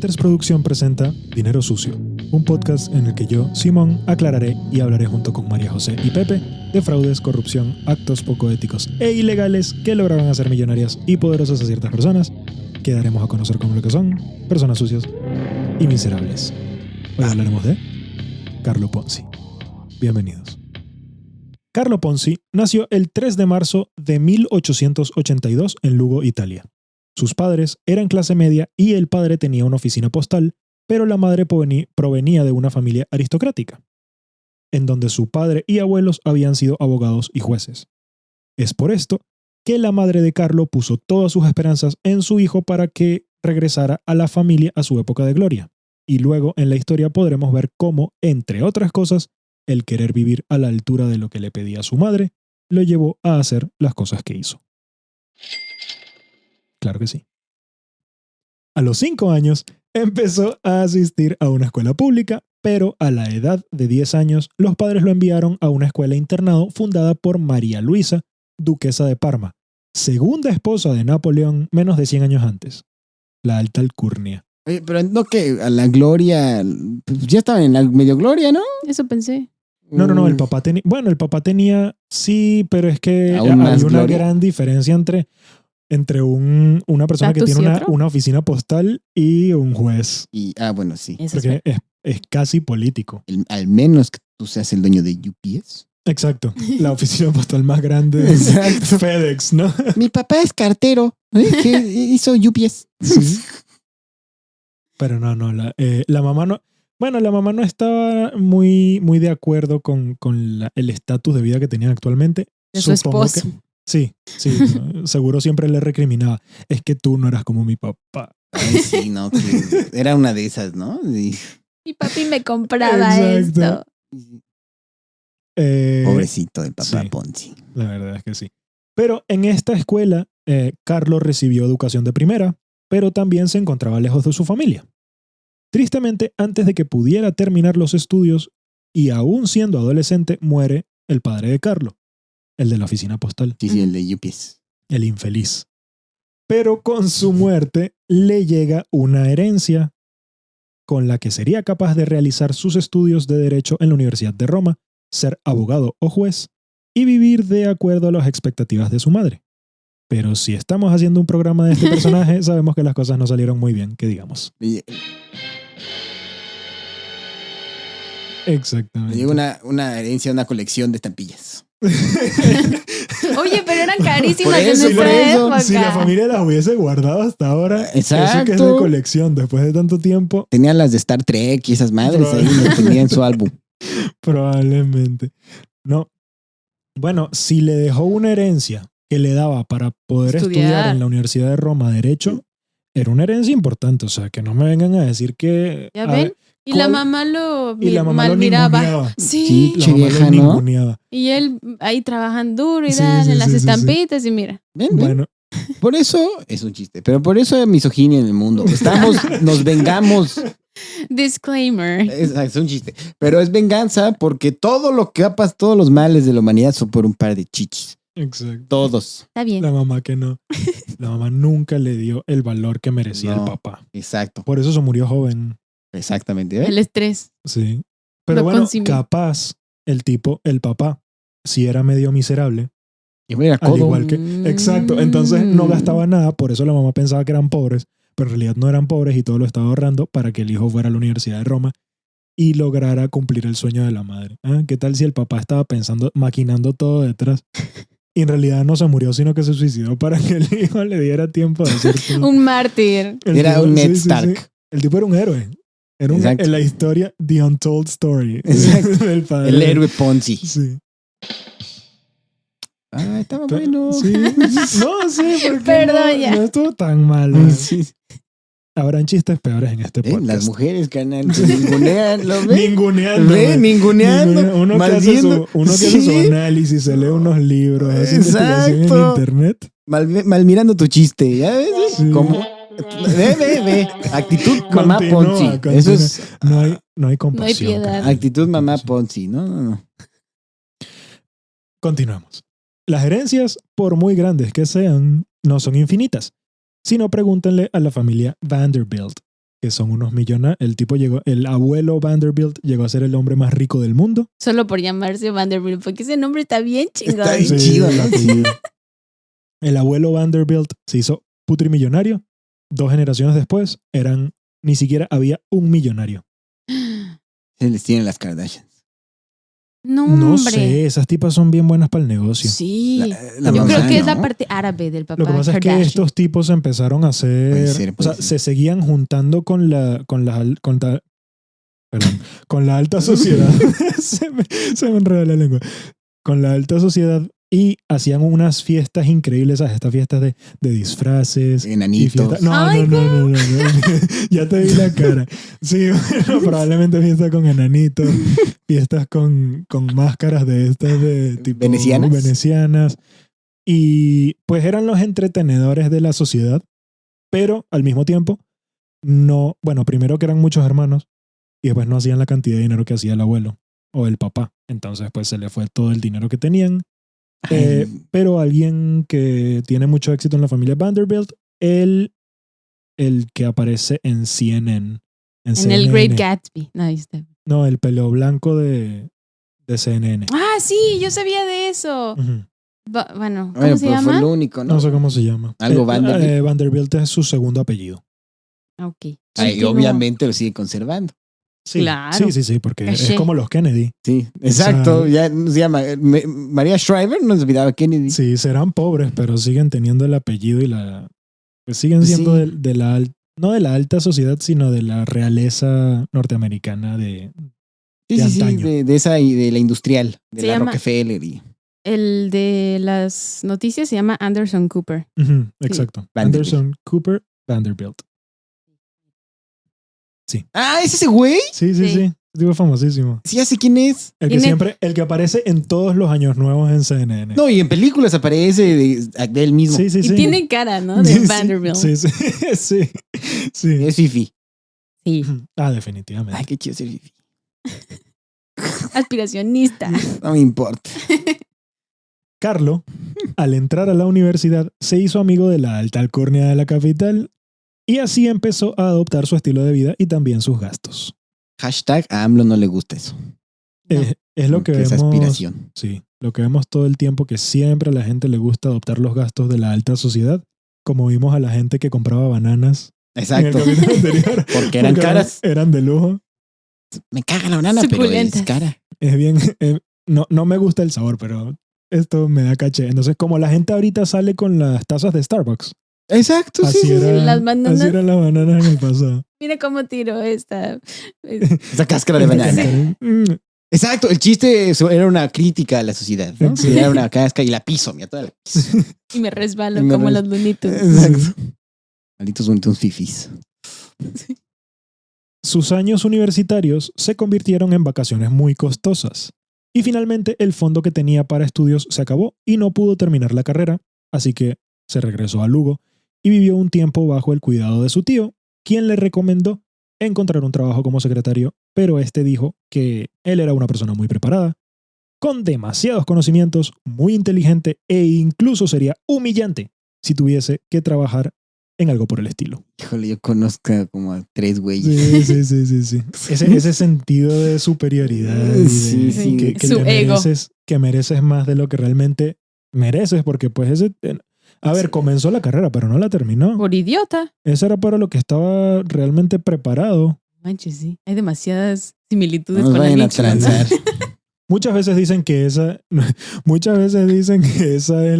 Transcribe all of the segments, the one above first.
Matters Producción presenta Dinero Sucio, un podcast en el que yo, Simón, aclararé y hablaré junto con María José y Pepe de fraudes, corrupción, actos poco éticos e ilegales que lograron hacer millonarias y poderosas a ciertas personas que daremos a conocer como lo que son personas sucias y miserables. Hoy hablaremos de Carlo Ponzi. Bienvenidos. Carlo Ponzi nació el 3 de marzo de 1882 en Lugo, Italia. Sus padres eran clase media y el padre tenía una oficina postal, pero la madre provenía de una familia aristocrática, en donde su padre y abuelos habían sido abogados y jueces. Es por esto que la madre de Carlo puso todas sus esperanzas en su hijo para que regresara a la familia a su época de gloria. Y luego en la historia podremos ver cómo, entre otras cosas, el querer vivir a la altura de lo que le pedía su madre lo llevó a hacer las cosas que hizo. Claro que sí. A los 5 años empezó a asistir a una escuela pública, pero a la edad de 10 años los padres lo enviaron a una escuela internado fundada por María Luisa, duquesa de Parma, segunda esposa de Napoleón menos de 100 años antes, la alta alcurnia. Oye, pero no que a la gloria, pues ya estaba en la medio gloria, ¿no? Eso pensé. No, el papá tenía, bueno, el papá tenía, sí, pero es que ¿Aún hay más una gloria? gran diferencia entre una persona que ¿Status tiene y otro? una oficina postal y un juez, Y, bueno, sí. Eso es porque es casi político. Al menos que tú seas el dueño de UPS. Exacto, la oficina postal más grande es Exacto. FedEx, ¿no? Mi papá es cartero, que hizo UPS. Sí. Pero no, la mamá no. Bueno, la mamá no estaba muy de acuerdo con el estatus de vida que tenían actualmente. de su Supongo esposo. sí, ¿no? Seguro siempre le recriminaba. Es que tú no eras como mi papá. Ay, sí, no, que era una de esas, ¿no? Y- Mi papi me compraba Exacto. esto. pobrecito del papá sí. Ponzi. La verdad es que sí. Pero en esta escuela, Carlos recibió educación de primera, pero también se encontraba lejos de su familia. Tristemente, antes de que pudiera terminar los estudios, y aún siendo adolescente, muere el padre de Carlo, el de la oficina postal, Sí, el de UPS. el infeliz. Pero con su muerte le llega una herencia con la que sería capaz de realizar sus estudios de Derecho en la Universidad de Roma, ser abogado o juez y vivir de acuerdo a las expectativas de su madre. Pero si estamos haciendo un programa de este personaje, sabemos que las cosas no salieron muy bien, que digamos. Le Exactamente. llegó una herencia, una colección de estampillas. Oye, pero eran carísimas Por en eso, nuestra por eso. época. Si la familia las hubiese guardado hasta ahora, eso que es de Exacto. colección después de tanto tiempo, Tenían las de Star Trek y esas madres ahí, las tenían en su álbum. probablemente. No. Bueno, si le dejó una herencia que le daba para poder estudiar en la Universidad de Roma Derecho, era una herencia importante. O sea, que no me vengan a decir que... ¿Ya a ven? ver, Y la ¿cuál? mamá lo Y la mamá mal lo miraba. ninguneaba. Sí. La Che mamá vieja, lo ¿no? ninguneaba. Y él ahí trabajando duro y Sí, dan sí, en las sí, sí, sí. estampitas y mira. ¿Ven? ¿Ven? Bueno, Por eso es un chiste, pero por eso hay misoginia en el mundo. Nos vengamos. Disclaimer. Es un chiste. Pero es venganza porque todo lo que ha pasado, todos los males de la humanidad son por un par de chichis. exacto. Todos. Está bien. La mamá que no. La mamá nunca le dio el valor que merecía No. el papá. Exacto. Por eso se murió joven. Exactamente. ¿Ven? El estrés. Sí. Pero Lo bueno, consumió. capaz el papá, si era medio miserable, Y mira, al codo. igual que... Exacto. Entonces no gastaba nada, por eso la mamá pensaba que eran pobres, pero en realidad no eran pobres y todo lo estaba ahorrando para que el hijo fuera a la Universidad de Roma y lograra cumplir el sueño de la madre. ¿Ah? ¿Qué tal si el papá estaba pensando, maquinando todo detrás? Y en realidad no se murió, sino que se suicidó para que el hijo le diera tiempo de hacer todo. Un mártir. El Era tipo- un Ned sí, sí, Stark. sí. El tipo era un héroe. Era Exacto. en la historia The Untold Story Exacto. del padre. El héroe Ponzi. Sí. Ah, estaba Pe- bueno. Sí. No, sí, porque Perdón, ya. no estuvo tan mal. Sí. Habrán chistes peores en este ¿Ven? podcast. Las mujeres, carnal, se ningunean, ¿lo ven? Ninguneando. ¿Ven? Ninguneando. Uno que hace malviendo. uno que hace su Sí. análisis, se lee unos libros, hace investigación en Exacto. internet. Mal mirando tu chiste, ¿ya ves? Sí. Como, ve. Actitud mamá Continúa, Ponzi. continúa. Eso es No hay compasión. No hay piedad. carajo. actitud mamá Sí. Ponzi. No. Continuamos. Las herencias, por muy grandes que sean, no son infinitas, sino pregúntenle a la familia Vanderbilt, que son unos millonarios. El abuelo Vanderbilt llegó a ser el hombre más rico del mundo. Solo por llamarse Vanderbilt, porque ese nombre está bien chingón. Está bien Sí, chido, ¿no? sí. El abuelo Vanderbilt se hizo putrimillonario. 2 generaciones después, ni siquiera había un millonario. Se les tienen las Kardashians. No, No hombre. sé, esas tipas son bien buenas para el negocio. Sí. La Yo mamá, creo que es ¿no? la parte árabe del papá Lo que pasa es que Kardashian. estos tipos empezaron a hacer, Puede ser, o puede sea, ser. se seguían juntando con la alta sociedad. se me enreda la lengua. Con la alta sociedad y hacían unas fiestas increíbles, ¿sabes? Estas fiestas de disfraces. y Enanitos. fiestas- No, Ay, no. Ya te vi la cara. Sí, bueno, probablemente fiestas con enanitos, fiestas con máscaras de estas de tipo venecianas. Y pues eran los entretenedores de la sociedad, pero al mismo tiempo no, bueno, primero que eran muchos hermanos y después no hacían la cantidad de dinero que hacía el abuelo o el papá. Entonces pues se le fue todo el dinero que tenían. Pero alguien que tiene mucho éxito en la familia Vanderbilt, el que aparece en CNN. En el Great Gatsby. No, ahí está. No, el pelo blanco de CNN. Ah, sí, yo sabía de eso. Ujú. Bueno, ¿cómo Bueno, se pues fue llama? lo único, ¿no? No sé cómo se llama. Algo Vanderbilt. Vanderbilt es su segundo apellido. Ok. Ay, Continúa. obviamente lo sigue conservando. Sí, Claro. sí, porque Caché. es como los Kennedy. Sí, exacto. O Ya se llama María Shriver, no se olvidaba Kennedy. Sí, serán pobres, pero siguen teniendo el apellido y pues siguen siendo Sí. no de la alta sociedad, sino de la realeza norteamericana Sí, de sí, antaño. de esa y de la industrial, de Se la llama- Rockefeller. Y El de las noticias se llama Anderson Cooper. Ujú, exacto. Vanderbilt. Anderson Cooper Vanderbilt. Ah, ¿es ese güey? Sí. Sí. Digo famosísimo. Sí, ya sé quién es. El que aparece en todos los años nuevos en CNN. No, y en películas aparece de él mismo. Sí. Y tiene cara, ¿no? De Sí, Vanderbilt. Sí. Sí. Es Fifi. Sí. Definitivamente. Ay, qué chido ser Fifi. Aspiracionista. No me importa. Carlo, al entrar a la universidad, se hizo amigo de la alta alcurnia de la capital y así empezó a adoptar su estilo de vida y también sus gastos. Hashtag a AMLO no le gusta eso. No. Es lo que Porque es vemos. aspiración. Sí, lo que vemos todo el tiempo, que siempre a la gente le gusta adoptar los gastos de la alta sociedad, como vimos a la gente que compraba bananas Exacto. en el capítulo anterior. Porque eran caras. Eran de lujo. Me caga la banana, pero es Suculentas. cara. Es bien. No me gusta el sabor, pero esto me da caché. Entonces, como la gente ahorita sale con las tazas de Starbucks. Exacto, sí, Así, sí, sí. Las bananas. así eran las bananas en el pasado. Mira cómo tiró esta. Esa cáscara de banana. Exacto, el chiste era una crítica a la sociedad, ¿no? Sí. Era una cáscara y la piso, mira, toda la piso. Y me resbalo Y me como res- los lunitos. Exacto. Malditos bonitos fifis. Sus años universitarios se convirtieron en vacaciones muy costosas. Y finalmente el fondo que tenía para estudios se acabó y no pudo terminar la carrera, así que se regresó a Lugo y vivió un tiempo bajo el cuidado de su tío, quien le recomendó encontrar un trabajo como secretario, pero este dijo que él era una persona muy preparada, con demasiados conocimientos, muy inteligente e incluso sería humillante si tuviese que trabajar en algo por el estilo. Híjole, yo conozco como a 3 güeyes. Sí. Ese sentido de superioridad y de, Sí, sí. que Su ego. que mereces más de lo que realmente mereces, porque pues a ver, comenzó la carrera, pero no la terminó. Por idiota. Eso era para lo que estaba realmente preparado. Manches, sí. Hay demasiadas similitudes No nos con la vayan a Nietzsche, ¿no? transar. Muchas veces dicen que esa es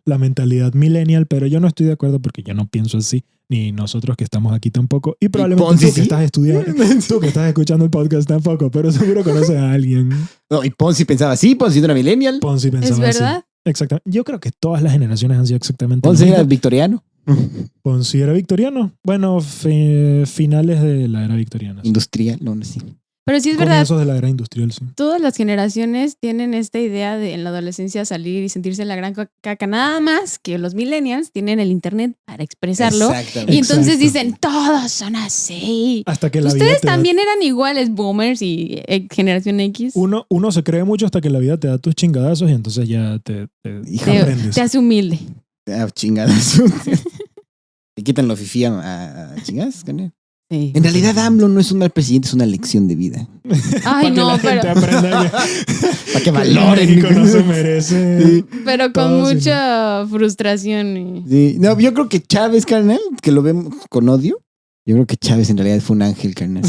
la mentalidad millennial, pero yo no estoy de acuerdo porque yo no pienso así, ni nosotros que estamos aquí tampoco, y probablemente Ponzi tú que sí. estás estudiando, tú que estás escuchando el podcast tampoco, pero seguro conoces a alguien. No, y Ponzi pensaba así, Ponzi era millennial. Ponzi pensaba ¿Es verdad? así. Exactamente. Yo creo que todas las generaciones han sido exactamente Ponzi lo era mismo. victoriano. Ponzi era victoriano. Bueno, finales de la era victoriana. Sí. Industrial, no sé. Pero sí es verdad. Comienzos de la era industrial, sí. Todas las generaciones tienen esta idea de en la adolescencia salir y sentirse la gran caca. Nada más que los millennials tienen el internet para expresarlo. Exactamente. Y entonces Exacto. dicen, todos son así. Hasta que la vida Ustedes te da- también eran iguales, boomers y generación X. Uno se cree mucho hasta que la vida te da tus chingadazos y entonces ya te Hijo, aprendes. Te hace humilde. Ah, chingadas. Te quitan lo fifí a chingadas. ¿Con él? Sí. En realidad, AMLO no es un mal presidente, es una lección de vida. Ay, no, la gente pero, aprenda Para que valoren. México no se merece. Sí. pero con todo, mucha frustración. Y... Sí. No, yo creo que Chávez, carnal, que lo vemos con odio. Yo creo que Chávez en realidad fue un ángel, carnal.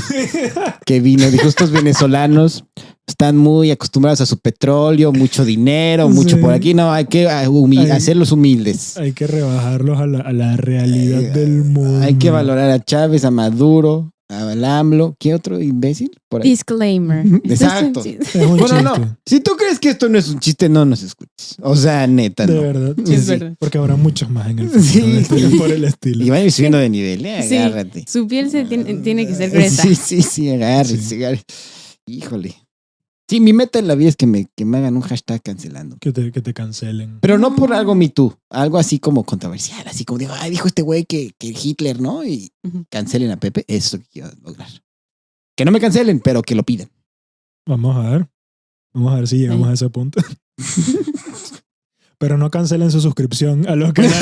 Que vino, dijo, estos venezolanos están muy acostumbrados a su petróleo, mucho dinero, mucho Sí. por aquí. No, hay que hacerlos humildes. Hay que rebajarlos a la realidad del mundo. Hay que valorar a Chávez, a Maduro, al AMLO. ¿Qué otro imbécil? Por ahí. Disclaimer. Exacto. Sí. Es un Bueno, chiste. no. Si tú crees que esto no es un chiste, no nos escuches. O sea, neta, De no. verdad. Sí, es Sí. verdad. Porque habrá muchos más en el futuro Sí. por el estilo. Y vayan subiendo de nivel, Sí. agárrate. Su piel tiene que ser gruesa. Sí, agárrate, Sí. agárrate. Híjole. Sí, mi meta en la vida es que me hagan un hashtag cancelando. Que te cancelen. Pero no por algo Me Too, algo así como controversial, así como digo, ay, dijo este güey que Hitler, ¿no? Y Ujú. cancelen a Pepe, eso es lo que quiero lograr. Que no me cancelen, pero que lo pidan. Vamos a ver. Vamos a ver si llegamos Ahí. a ese punto. Pero no cancelen su suscripción a los canales.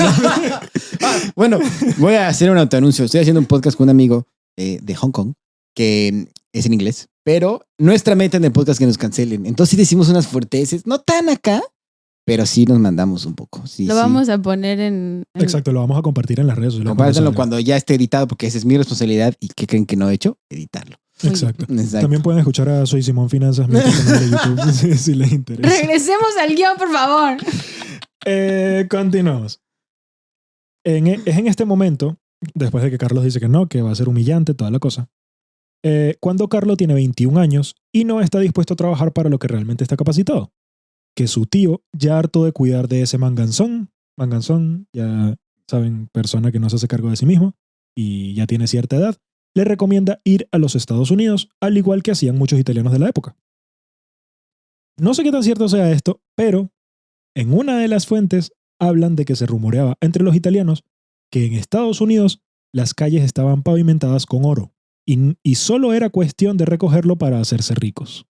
Bueno, voy a hacer un autoanuncio. Estoy haciendo un podcast con un amigo de Hong Kong que es en inglés, pero nuestra meta en el podcast es que nos cancelen. Entonces sí decimos unas fuerteces, no tan acá, pero sí nos mandamos un poco. Sí, Lo sí. vamos a poner en... Exacto, lo vamos a compartir en las redes sociales. Compártanlo cuando ya esté editado, porque esa es mi responsabilidad. ¿Y qué creen que no he hecho? Editarlo. Exacto. Exacto. También pueden escuchar a Soy Simón Finanzas, mi canal de YouTube, si les interesa. Regresemos al guión, por favor. Continuamos. Es en este momento, después de que Carlos dice que no, que va a ser humillante, toda la cosa, cuando Carlos tiene 21 años y no está dispuesto a trabajar para lo que realmente está capacitado. Que su tío, ya harto de cuidar de ese manganzón, ya saben, persona que no se hace cargo de sí mismo y ya tiene cierta edad, le recomienda ir a los Estados Unidos, al igual que hacían muchos italianos de la época. No sé qué tan cierto sea esto, pero en una de las fuentes hablan de que se rumoreaba entre los italianos que en Estados Unidos las calles estaban pavimentadas con oro y solo era cuestión de recogerlo para hacerse ricos.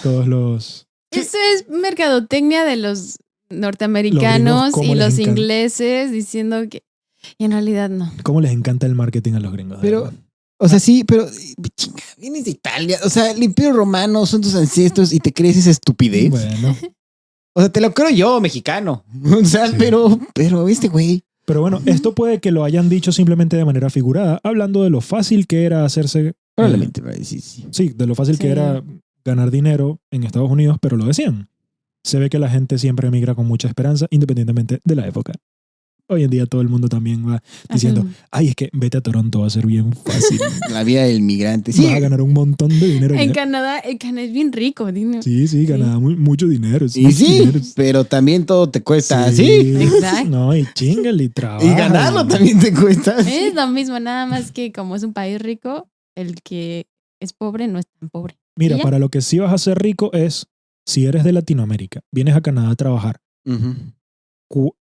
Todos los... Eso es mercadotecnia de los norteamericanos ¿cómo y les los encanta? ingleses diciendo que... Y en realidad no. ¿Cómo les encanta el marketing a los gringos? de Pero, verdad? o sea, sí, pero chinga, vienes de Italia. O sea, el Imperio Romano son tus ancestros y te crees esa estupidez. Bueno, O sea, te lo creo yo, mexicano. O sea, Sí. pero este güey. pero bueno, esto puede que lo hayan dicho simplemente de manera figurada, hablando de lo fácil que era hacerse... Probablemente, sí. Sí, de lo fácil Sí. que era ganar dinero en Estados Unidos, pero lo decían. Se ve que la gente siempre emigra con mucha esperanza, independientemente de la época. Hoy en día todo el mundo también va diciendo, ay, es que vete a Toronto, va a ser bien fácil. La vida del migrante. Sí. Vas a ganar un montón de dinero. En allá". Canadá es bien rico. Dime. Sí, ganaba mucho dinero. Y sí, dinero. pero también todo te cuesta así. Exacto. No, y chingale, y trabaja. Y ganarlo también te cuesta así. Es lo mismo, nada más que como es un país rico, el que es pobre no es tan pobre. Mira, ¿Y ya? para lo que sí vas a ser rico es, si eres de Latinoamérica, vienes a Canadá a trabajar,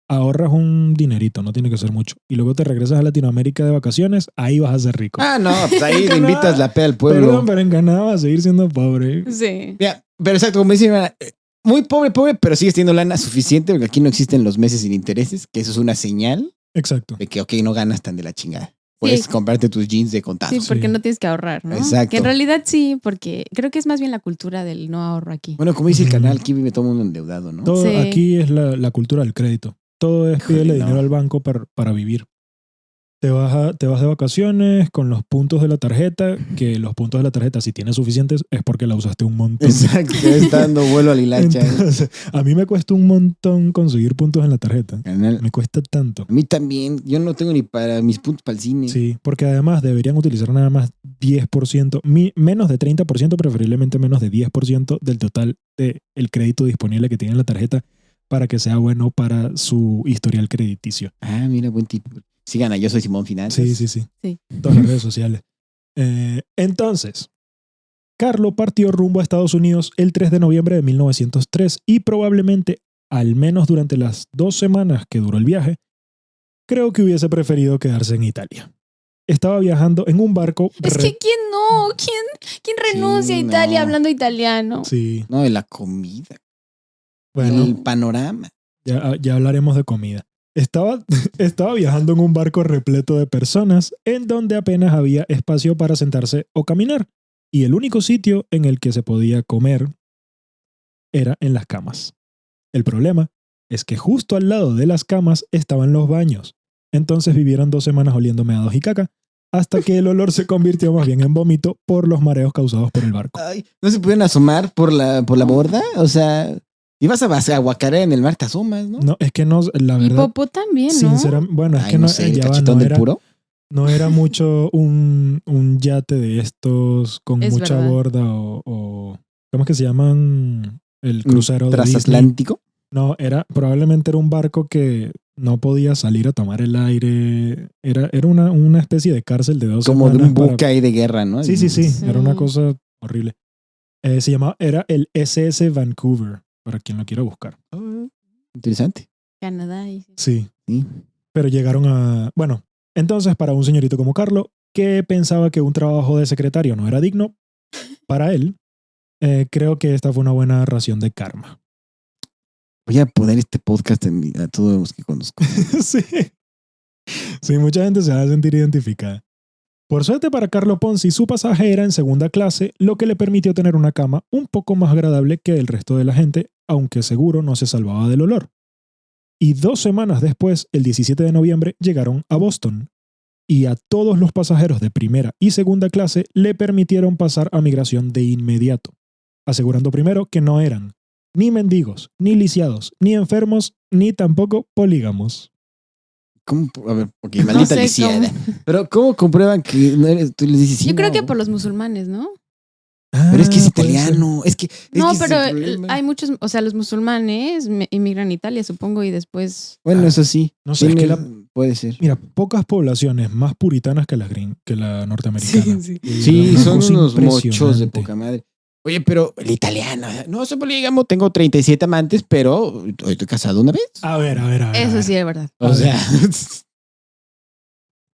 ahorras un dinerito, no tiene que ser mucho, y luego te regresas a Latinoamérica de vacaciones, ahí vas a ser rico. Ah, no, pues ahí le Canadá, invitas la pea al pueblo. Perdón, pero en Canadá vas a seguir siendo pobre. Sí. Mira, pero exacto, como dice mi hermana, muy pobre, pero sigues teniendo lana suficiente porque aquí no existen los meses sin intereses, que eso es una señal Exacto. de que, ok, no ganas tan de la chingada. Puedes comprarte tus jeans de contado. Sí, porque Sí. no tienes que ahorrar, ¿no? Exacto. Que en realidad sí, porque creo que es más bien la cultura del no ahorro aquí. Bueno, como dice el Ujú. canal, aquí vive todo el mundo endeudado, ¿no? Todo Sí. aquí es la cultura del crédito. Todo es Híjole, pídele no. dinero al banco para vivir. Te vas de vacaciones con los puntos de la tarjeta, que los puntos de la tarjeta, si tienes suficientes, es porque la usaste un montón. Exacto, te está dando vuelo a la hilacha. Entonces, a mí me cuesta un montón conseguir puntos en la tarjeta. Canal. Me cuesta tanto. A mí también, yo no tengo ni para mis puntos para el cine. Sí, porque además deberían utilizar nada más 10%, menos de 30%, preferiblemente menos de 10% del total del crédito disponible que tiene en la tarjeta para que sea bueno para su historial crediticio. Ah, mira, buen tip. Sigan a Yo Soy Simón Finanzas. Sí. Sí. Todas las redes sociales. Entonces, Carlo partió rumbo a Estados Unidos el 3 de noviembre de 1903 y probablemente, al menos durante las 2 semanas que duró el viaje, creo que hubiese preferido quedarse en Italia. Estaba viajando en un barco... Es que ¿quién no? ¿Quién renuncia Sí, a Italia no. hablando italiano? Sí, No, de la comida. bueno, El panorama. ya hablaremos de comida. Estaba, estaba viajando en un barco repleto de personas en donde apenas había espacio para sentarse o caminar. Y el único sitio en el que se podía comer era en las camas. El problema es que justo al lado de las camas estaban los baños. Entonces vivieron 2 semanas oliendo meados y caca, hasta que el olor se convirtió más bien en vómito por los mareos causados por el barco. Ay, ¿no se pudieron asomar por la borda? O sea, ibas a guacarear en el mar, te asomas, ¿no? No, es que no, la Y verdad, Popó también, ¿no? sinceramente, bueno, es Ay, que no sé, el ya va, cachetón del puro. no era mucho un yate de estos con Es mucha verdad. borda o ¿cómo es que se llaman? El crucero de Disney. Transatlántico. No, probablemente era un barco que no podía salir a tomar el aire. Era una especie de cárcel de 2 Como de semanas un buque ahí de guerra, ¿no? Sí, Sí. era una cosa horrible. Era el SS Vancouver, para quien lo quiera buscar. Ah, interesante. Canadá. Sí, Sí. pero llegaron a... Bueno, entonces para un señorito como Carlo, que pensaba que un trabajo de secretario no era digno, para él, creo que esta fue una buena ración de karma. Voy a poner este podcast a todos los que conozco. Sí. Sí, mucha gente se va a sentir identificada. Por suerte para Carlo Ponzi, su pasaje era en segunda clase, lo que le permitió tener una cama un poco más agradable que el resto de la gente, aunque seguro no se salvaba del olor. Y 2 semanas después, el 17 de noviembre, llegaron a Boston. Y a todos los pasajeros de primera y segunda clase le permitieron pasar a migración de inmediato, asegurando primero que no eran ni mendigos, ni lisiados, ni enfermos, ni tampoco polígamos. ¿Cómo? A ver, ok, maldita sé lisiada. cómo. Pero ¿cómo comprueban que no eres? Tú les dices sí. Yo creo no. que por los musulmanes, ¿no? Pero es que es puede ser. italiano. Es que. No, ese es pero el problema. hay muchos, o sea, los musulmanes inmigran a Italia, supongo, y después... Bueno, eso sí. No sé, es que puede ser. Mira, pocas poblaciones más puritanas que que la norteamericana. Sí. Y Sí, la son cosa unos mochos de impresionante. poca madre. Oye, pero el italiano, no soy polígamo, tengo 37 amantes, pero estoy casado una vez. A ver. Eso sí es verdad. O sea,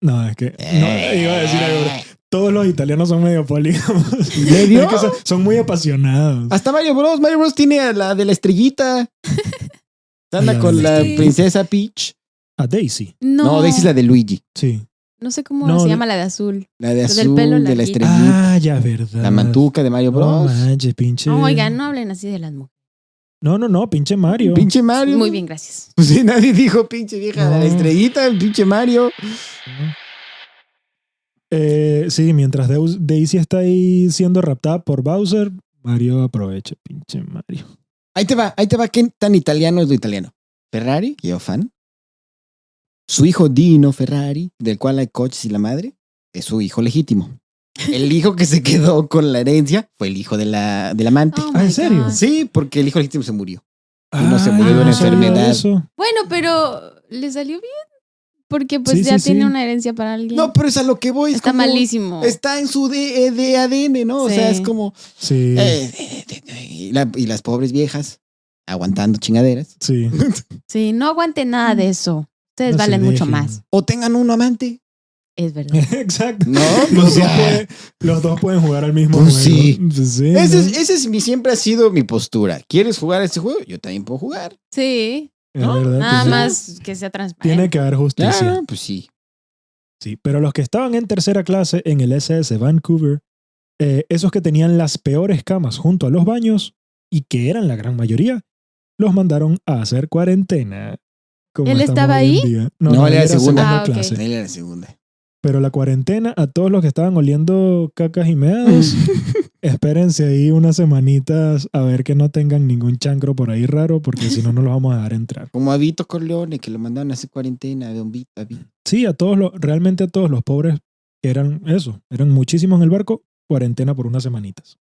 No, es que no, iba a decir algo. Pero todos los italianos son medio polígamos. ¿Medio? Es que son muy apasionados. hasta Mario Bros. Mario Bros. Tiene a la de la estrellita. Anda La con de la Sí. princesa Peach. A Daisy, No, Daisy es la de Luigi. sí. No sé cómo No, se de- llama la de azul. La de La del azul, pelo de la larguito. estrellita. Ah, ya, verdad. La mantuca de Mario No Bros. manches, pinche. No, oigan, no hablen así de las mujeres. No, pinche Mario. Pinche Mario. Muy bien, gracias. Pues sí, nadie dijo pinche vieja de la No. estrellita, pinche Mario. Sí, mientras Daisy está ahí siendo raptada por Bowser, Mario aprovecha, pinche Mario. Ahí te va. ¿Qué tan italiano es lo italiano? Ferrari, que yo fan. Su hijo Dino Ferrari, del cual hay coches y la madre, es su hijo legítimo. El hijo que se quedó con la herencia fue el hijo del amante. Oh Ah, ¿en my serio? God. Sí, porque el hijo legítimo se murió. Y no se Ay, murió de una no sabía enfermedad. eso. Bueno, pero le salió bien. Porque pues Sí, ya sí, tiene sí. una herencia para alguien. No, pero es a lo que voy. Es Está como, malísimo. Está en su de ADN, ¿no? O Sí. sea, es como... Sí, y las pobres viejas aguantando chingaderas. sí. Sí, no aguante nada de eso. Ustedes No se valen mucho dejen. más. O tengan un amante. Es verdad. Exacto. No, Los dos pueden jugar al mismo Pues juego. sí. Sí, ¿no? Siempre ha sido mi postura. ¿Quieres jugar a este juego? Yo también puedo jugar. Sí, Es ¿no? verdad, nada pues, más que sea transparente. tiene que haber justicia. Pues sí. Sí, pero los que estaban en tercera clase en el SS Vancouver, esos que tenían las peores camas junto a los baños y que eran la gran mayoría, los mandaron a hacer cuarentena. como ¿Él estamos estaba hoy en ahí? día. No, él era segunda. Ah, ok. clase. Él era la segunda. Pero la cuarentena, a todos los que estaban oliendo cacas y meados, espérense ahí unas semanitas a ver que no tengan ningún chancro por ahí raro, porque si no, no los vamos a dejar entrar. Como a Vito Corleone, que lo mandaron a hacer cuarentena, Don Vito. Sí, realmente a todos los pobres que eran muchísimos en el barco, cuarentena por unas semanitas.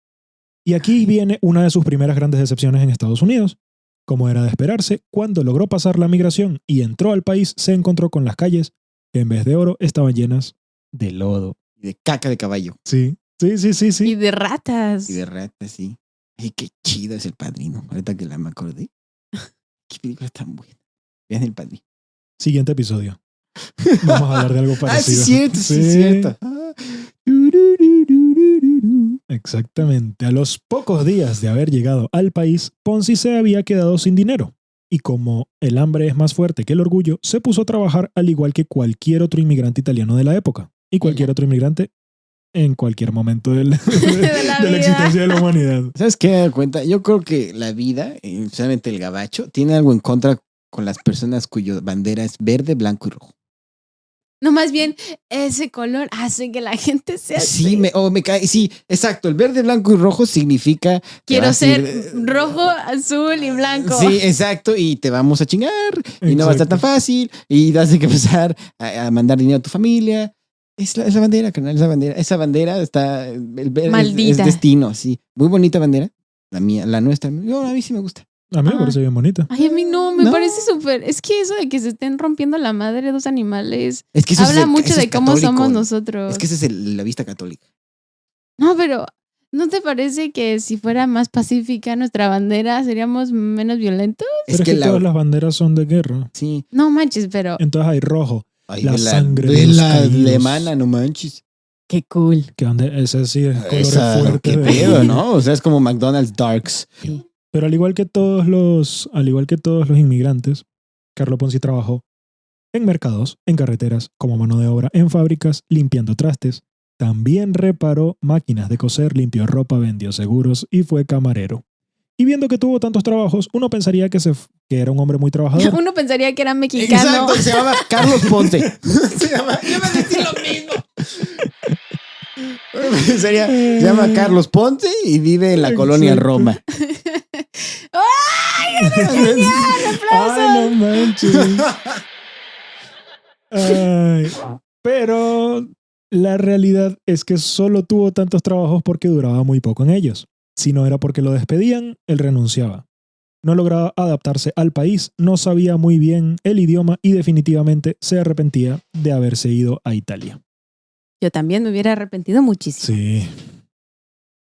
Y aquí viene una de sus primeras grandes decepciones en Estados Unidos. Como era de esperarse, cuando logró pasar la migración y entró al país, se encontró con las calles que en vez de oro estaban llenas de lodo. Y de caca de caballo. Sí. Y de ratas. Y de ratas, sí. Ay, qué chido es El Padrino. Ahorita que me acordé. Qué película tan buena. Vean El Padrino. Siguiente episodio. Vamos a hablar de algo Ah, parecido. sí, cierto, sí, Sí. cierto. Exactamente. A los pocos días de haber llegado al país, Ponzi se había quedado sin dinero. y como el hambre es más fuerte que el orgullo, se puso a trabajar al igual que cualquier otro inmigrante italiano de la época y cualquier otro inmigrante en cualquier momento de la vida. existencia de la humanidad. ¿Sabes qué me doy cuenta? Yo creo que la vida, especialmente el gabacho, tiene algo en contra con las personas cuya bandera es verde, blanco y rojo. No, más bien, ese color hace que la gente sea Sí, me cae. Sí, exacto. El verde, blanco y rojo significa que quiero vas a ser ir- rojo, azul y blanco. Sí, exacto. Y te vamos a chingar. Y no va a estar tan fácil. Y vas a tener que empezar a mandar dinero a tu familia. Es la bandera, carnal. Es la bandera. Esa bandera está. El verde Maldita. es destino, sí. Muy bonita bandera. La mía, la nuestra. Yo, a mí sí me gusta. A mí me Ah. parece bien bonita. Ay, a mí no, me No. parece súper. Es que eso de que se estén rompiendo la madre dos animales Es que eso habla es mucho eso de es cómo católico. somos nosotros. Es que esa es la vista católica. No, pero ¿no te parece que si fuera más pacífica nuestra bandera seríamos menos violentos? Pero es que todas las banderas son de guerra. Sí. No manches, pero Entonces hay rojo, Ay, La de sangre de de los la caídos. alemana, no manches. qué cool. que ese sí es colores Esa, fuertes. qué pedo, ¿no? O sea, es como McDonald's Darks. Pero al igual que todos los inmigrantes, Carlo Ponzi trabajó en mercados, en carreteras, como mano de obra, en fábricas, limpiando trastes. También reparó máquinas de coser, limpió ropa, vendió seguros y fue camarero. Y viendo que tuvo tantos trabajos, uno pensaría que era un hombre muy trabajador. Uno pensaría que era mexicano. Exacto, se llama Carlos Ponce. Se llama, yo iba a decir lo mismo. Se llama Carlos Ponce y vive en la colonia Exacto. Roma. ¡Ay, eres genial! ¡Aplausos! ¡Ay, no manches! Ay, pero la realidad es que solo tuvo tantos trabajos porque duraba muy poco en ellos. Si no era porque lo despedían, él renunciaba. No lograba adaptarse al país, no sabía muy bien el idioma y definitivamente se arrepentía de haberse ido a Italia. Yo también me hubiera arrepentido muchísimo. Sí.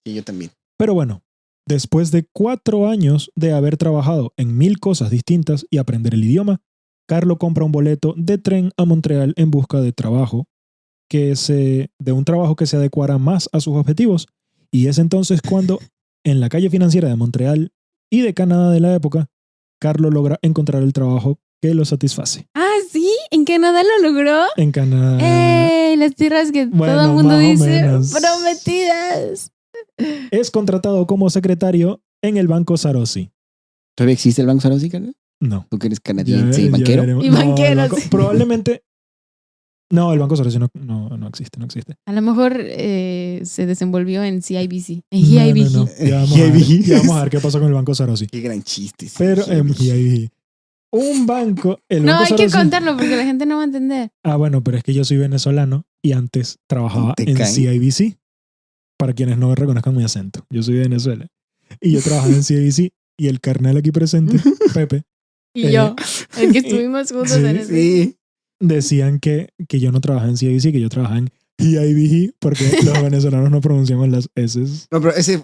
Y yo también. Pero bueno, después de 4 años de haber trabajado en 1000 cosas distintas y aprender el idioma, Carlo compra un boleto de tren a Montreal en busca de un trabajo que se adecuara más a sus objetivos. Y es entonces cuando, en la calle financiera de Montreal y de Canadá de la época, Carlo logra encontrar el trabajo que lo satisface. Ah, ¿sí? ¿En Canadá lo logró? En Canadá. ¡Ey! Las tierras que Bueno, todo el mundo más o dice menos. prometidas. Es contratado como secretario en el Banco Sarosi. ¿Todavía existe el Banco Sarosi, carnal? No. ¿Tú que eres canadiense y Ya banquero? veremos. Y No, banquero, el banco- sí. Probablemente. No, el Banco Sarosi no existe, no existe. A lo mejor se desenvolvió en CIBC. En No, GIBG. no. Ya vamos a ver qué pasó con el Banco Sarosi. Qué gran chiste. sí. Pero en GIBG. Un banco. El No, Banco hay que Sarosi- contarlo porque la gente no va a entender. Bueno, pero es que yo soy venezolano y antes trabajaba ¿Te en caen? CIBC. Para quienes no reconozcan mi acento. Yo soy de Venezuela. Y yo trabajaba en CIBC y el carnal aquí presente, Pepe, Y yo, el que estuvimos juntos sí, en ese. Sí. decían que yo no trabajaba en CIBC, que yo trabajaba en GIBG porque los venezolanos no pronunciamos las S. No, pero ese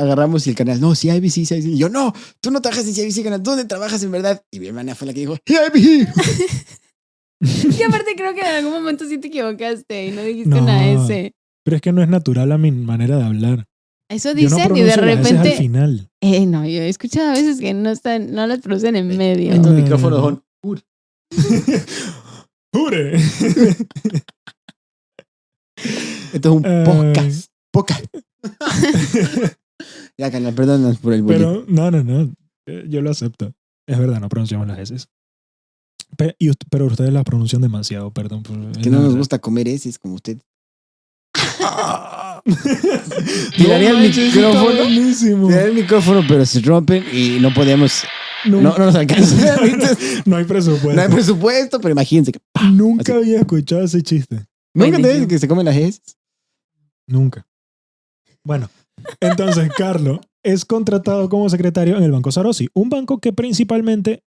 agarramos y el canal, no, CIBC, CIBC. Y yo, no, tú no trabajas en CIBC, canal, ¿dónde trabajas en verdad? Y mi hermana fue la que dijo, CIBC. Y aparte creo que en algún momento sí te equivocaste y no dijiste No. una S. Pero es que no es natural a mi manera de hablar. Eso Yo no dicen y de pronuncio las S al repente. final. No, yo he escuchado a veces que no las producen en medio. Estos No. micrófonos son, ¡Jure! esto es un Ay. podcast. Ya, canal, perdónanos por el bullying. Pero no. Yo lo acepto. Es verdad, no pronunciamos las S. Pero ustedes las pronuncian demasiado, perdón. Que no nos gusta comer heces como usted. Tiraría el micrófono. Tiraría el micrófono, pero se rompen y no podemos. No nos alcanza. No hay presupuesto. No hay presupuesto, pero imagínense que Nunca Así. había escuchado ese chiste. nunca te Buenísimo. dicen que se comen las heces. Nunca. Bueno, entonces Carlo es contratado como secretario en el Banco Sarosi, un banco que principalmente